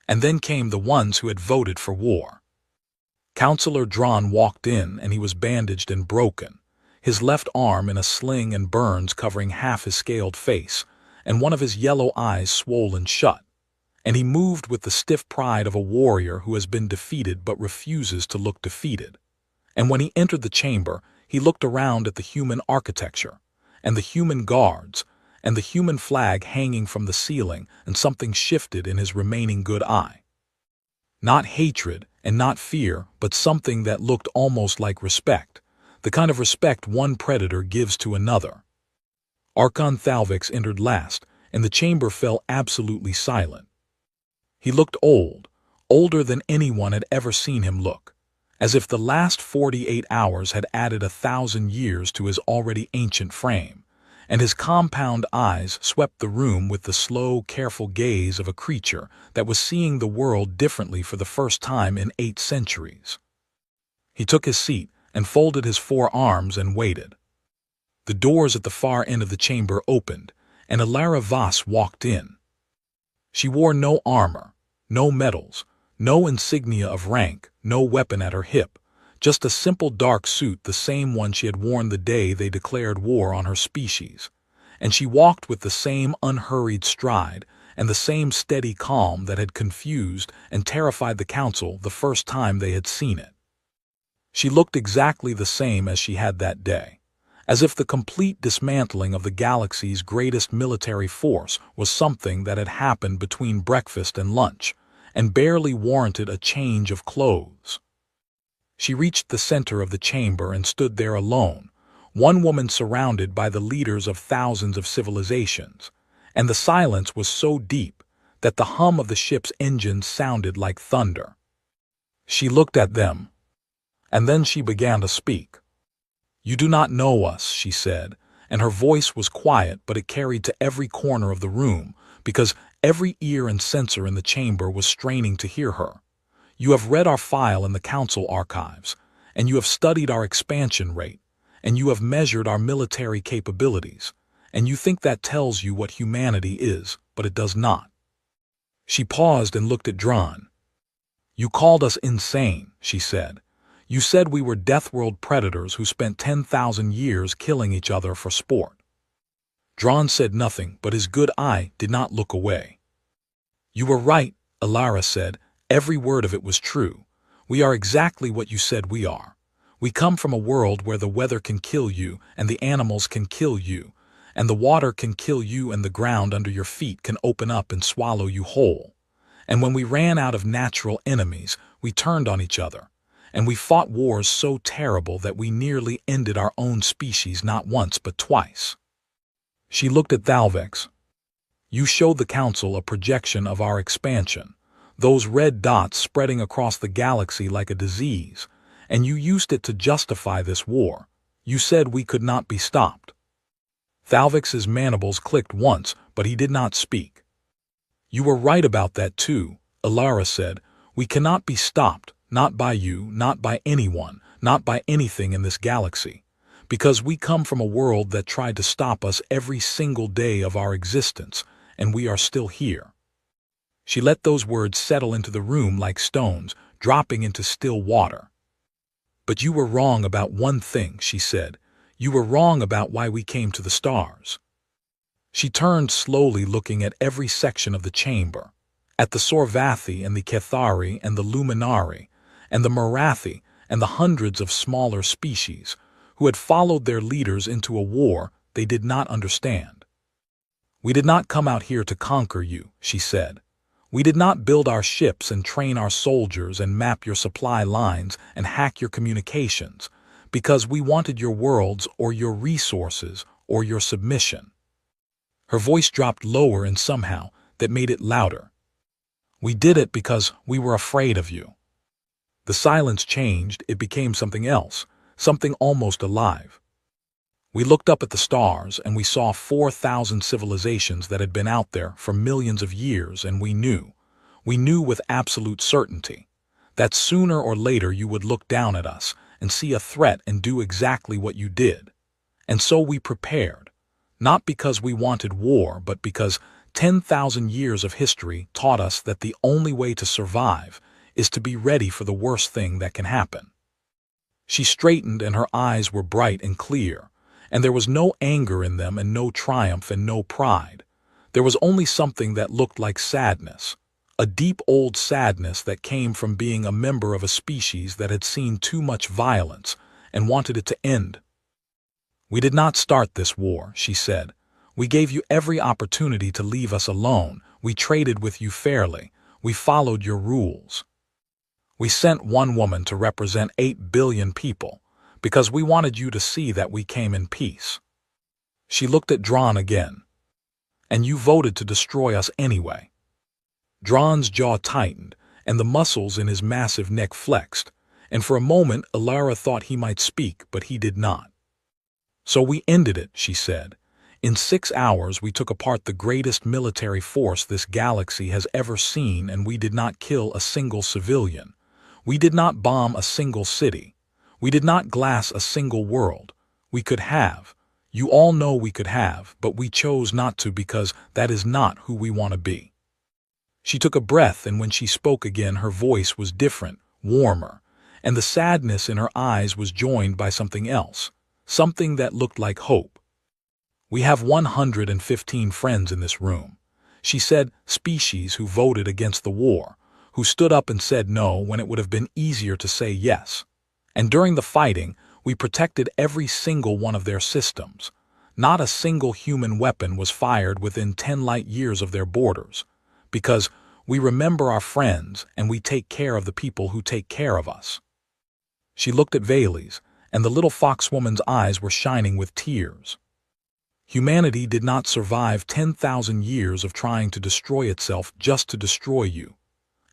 And then came the ones who had voted for war. Counselor Dron walked in, and he was bandaged and broken, his left arm in a sling and burns covering half his scaled face, and one of his yellow eyes swollen shut. And he moved with the stiff pride of a warrior who has been defeated but refuses to look defeated. And when he entered the chamber, he looked around at the human architecture, and the human guards, and the human flag hanging from the ceiling, and something shifted in his remaining good eye. Not hatred and not fear, but something that looked almost like respect, the kind of respect one predator gives to another. Archon Thalvex entered last, and the chamber fell absolutely silent. He looked old, older than anyone had ever seen him look, as if the last 48 hours had added 1,000 years to his already ancient frame, and his compound eyes swept the room with the slow, careful gaze of a creature that was seeing the world differently for the first time in 8 centuries. He took his seat and folded his 4 arms and waited. The doors at the far end of the chamber opened, and Alara Voss walked in. She wore no armor, no medals, no insignia of rank, no weapon at her hip, just a simple dark suit, the same one she had worn the day they declared war on her species. And she walked with the same unhurried stride and the same steady calm that had confused and terrified the council the first time they had seen it. She looked exactly the same as she had that day, as if the complete dismantling of the galaxy's greatest military force was something that had happened between breakfast and lunch, and barely warranted a change of clothes. She reached the center of the chamber and stood there alone, one woman surrounded by the leaders of thousands of civilizations, and the silence was so deep that the hum of the ship's engines sounded like thunder. She looked at them, and then she began to speak. "You do not know us," she said, and her voice was quiet, but it carried to every corner of the room, because every ear and sensor in the chamber was straining to hear her. "You have read our file in the council archives, and you have studied our expansion rate, and you have measured our military capabilities, and you think that tells you what humanity is, but it does not." She paused and looked at Dran. "You called us insane," she said. "You said we were death-world predators who spent 10,000 years killing each other for sport." Dran said nothing, but his good eye did not look away. "You were right," Alara said. "Every word of it was true. We are exactly what you said we are. We come from a world where the weather can kill you, and the animals can kill you, and the water can kill you, and the ground under your feet can open up and swallow you whole. And when we ran out of natural enemies, we turned on each other. And we fought wars so terrible that we nearly ended our own species not once but twice." She looked at Thalvex. "You showed the council a projection of our expansion, those red dots spreading across the galaxy like a disease, and you used it to justify this war. You said we could not be stopped." Thalvex's mandibles clicked once, but he did not speak. "You were right about that too," Alara said. "We cannot be stopped. Not by you, not by anyone, not by anything in this galaxy, because we come from a world that tried to stop us every single day of our existence, and we are still here." She let those words settle into the room like stones, dropping into still water. "But you were wrong about one thing," she said. "You were wrong about why we came to the stars." She turned slowly, looking at every section of the chamber, at the Sorvathi and the Kethari and the Luminari, and the Marathi, and the hundreds of smaller species who had followed their leaders into a war they did not understand. "We did not come out here to conquer you," she said. "We did not build our ships and train our soldiers and map your supply lines and hack your communications because we wanted your worlds or your resources or your submission." Her voice dropped lower and somehow that made it louder. "We did it because we were afraid of you." The silence changed. It became something else, something almost alive. "We looked up at the stars and we saw 4,000 civilizations that had been out there for millions of years, and we knew with absolute certainty that sooner or later you would look down at us and see a threat and do exactly what you did. And so we prepared, not because we wanted war, but because 10,000 years of history taught us that the only way to survive is to be ready for the worst thing that can happen." She straightened and her eyes were bright and clear, and there was no anger in them and no triumph and no pride. There was only something that looked like sadness, a deep old sadness that came from being a member of a species that had seen too much violence and wanted it to end. "We did not start this war," she said. "We gave you every opportunity to leave us alone. We traded with you fairly. We followed your rules. We sent one woman to represent 8 billion people, because we wanted you to see that we came in peace." She looked at Dran again. "And you voted to destroy us anyway." Dran's jaw tightened, and the muscles in his massive neck flexed, and for a moment Alara thought he might speak, but he did not. "So we ended it," she said. "In 6 hours we took apart the greatest military force this galaxy has ever seen, and we did not kill a single civilian. We did not bomb a single city. We did not glass a single world. We could have. You all know we could have, but we chose not to because that is not who we want to be." She took a breath, and when she spoke again her voice was different, warmer, and the sadness in her eyes was joined by something else, something that looked like hope. "We have 115 friends in this room," she said, "species who voted against the war, who stood up and said no when it would have been easier to say yes. And during the fighting, we protected every single one of their systems. Not a single human weapon was fired within 10 light years of their borders, because we remember our friends and we take care of the people who take care of us." She looked at Valles, and the little foxwoman's eyes were shining with tears. "Humanity did not survive 10,000 years of trying to destroy itself just to destroy you,"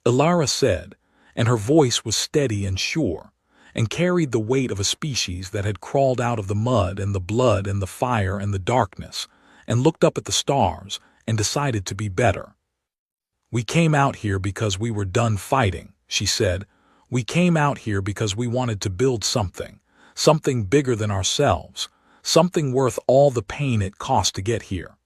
Alara said, and her voice was steady and sure, and carried the weight of a species that had crawled out of the mud and the blood and the fire and the darkness, and looked up at the stars and decided to be better. "We came out here because we were done fighting," she said. "We came out here because we wanted to build something, something bigger than ourselves, something worth all the pain it cost to get here."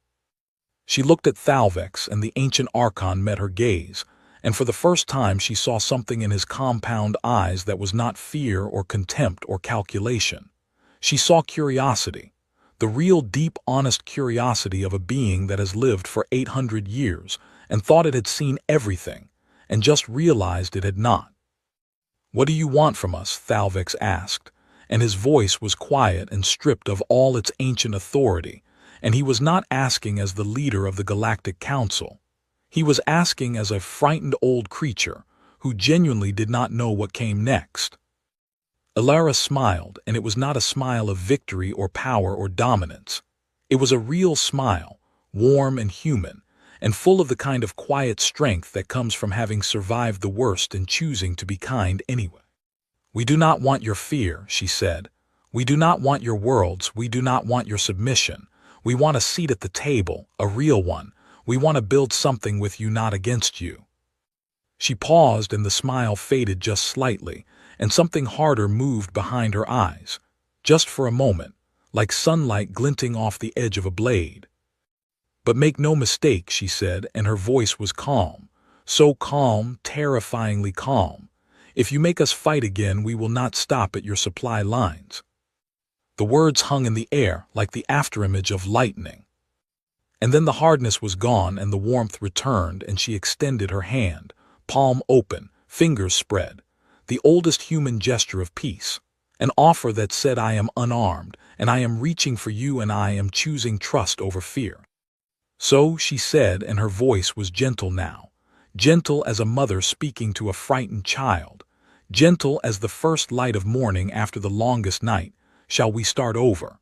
She looked at Thalvex, and the ancient Archon met her gaze, and for the first time she saw something in his compound eyes that was not fear or contempt or calculation. She saw curiosity, the real deep honest curiosity of a being that has lived for 800 years and thought it had seen everything, and just realized it had not. "What do you want from us?" Thalvex asked, and his voice was quiet and stripped of all its ancient authority, and he was not asking as the leader of the Galactic Council. He was asking as a frightened old creature who genuinely did not know what came next. Alara smiled, and it was not a smile of victory or power or dominance. It was a real smile, warm and human, and full of the kind of quiet strength that comes from having survived the worst and choosing to be kind anyway. "We do not want your fear," she said. "We do not want your worlds. We do not want your submission. We want a seat at the table, a real one. We want to build something with you, not against you." She paused, and the smile faded just slightly, and something harder moved behind her eyes, just for a moment, like sunlight glinting off the edge of a blade. "But make no mistake," she said, and her voice was calm, so calm, terrifyingly calm. "If you make us fight again, we will not stop at your supply lines." The words hung in the air like the afterimage of lightning. And then the hardness was gone and the warmth returned, and she extended her hand, palm open, fingers spread, the oldest human gesture of peace, an offer that said, "I am unarmed, and I am reaching for you, and I am choosing trust over fear." "So," she said, and her voice was gentle now, gentle as a mother speaking to a frightened child, gentle as the first light of morning after the longest night, "shall we start over?"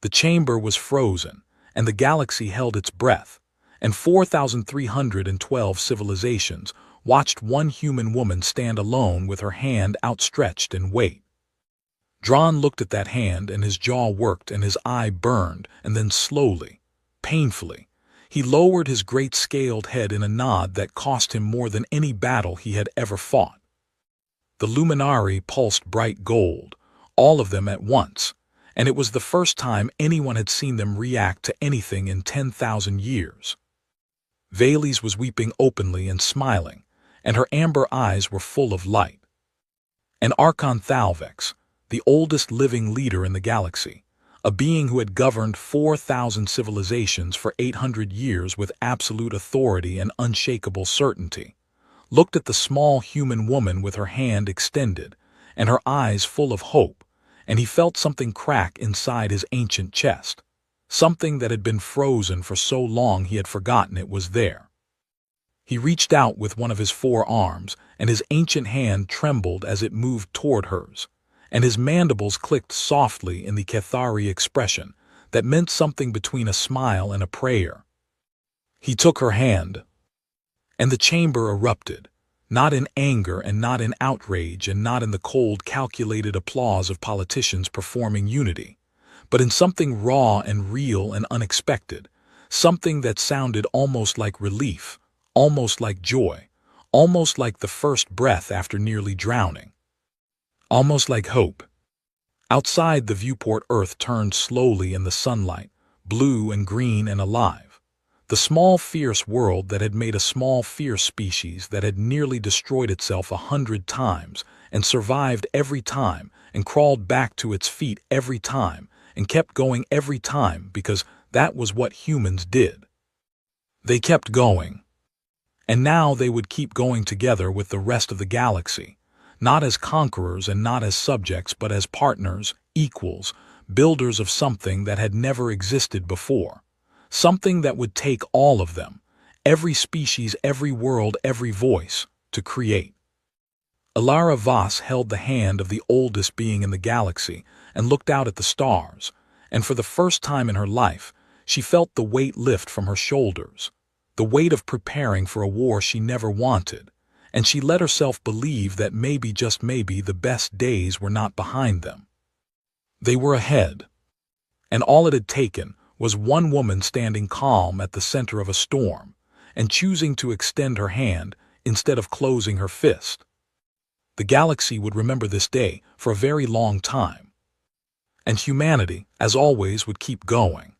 The chamber was frozen, and the galaxy held its breath, and 4,312 civilizations watched one human woman stand alone with her hand outstretched and wait. Dron looked at that hand, and his jaw worked and his eye burned, and then slowly, painfully, he lowered his great scaled head in a nod that cost him more than any battle he had ever fought. The luminari pulsed bright gold, all of them at once, and it was the first time anyone had seen them react to anything in 10,000 years. Valles was weeping openly and smiling, and her amber eyes were full of light. And Archon Thalvex, the oldest living leader in the galaxy, a being who had governed 4,000 civilizations for 800 years with absolute authority and unshakable certainty, looked at the small human woman with her hand extended and her eyes full of hope, and he felt something crack inside his ancient chest, something that had been frozen for so long he had forgotten it was there. He reached out with one of his forearms, and his ancient hand trembled as it moved toward hers, and his mandibles clicked softly in the Cathari expression that meant something between a smile and a prayer. He took her hand, and the chamber erupted, Not in anger and not in outrage and not in the cold, calculated applause of politicians performing unity, but in something raw and real and unexpected, something that sounded almost like relief, almost like joy, almost like the first breath after nearly drowning, almost like hope. Outside the viewport, Earth turned slowly in the sunlight, blue and green and alive. The small, fierce world that had made a small, fierce species that had nearly destroyed itself 100 times and survived every time and crawled back to its feet every time and kept going every time because that was what humans did. They kept going. And now they would keep going together with the rest of the galaxy, not as conquerors and not as subjects, but as partners, equals, builders of something that had never existed before. Something that would take all of them, every species, every world, every voice, to create. Ilara Voss held the hand of the oldest being in the galaxy and looked out at the stars, and for the first time in her life, she felt the weight lift from her shoulders, the weight of preparing for a war she never wanted, and she let herself believe that maybe, just maybe, the best days were not behind them. They were ahead, and all it had taken was one woman standing calm at the center of a storm and choosing to extend her hand instead of closing her fist. The galaxy would remember this day for a very long time. And humanity, as always, would keep going.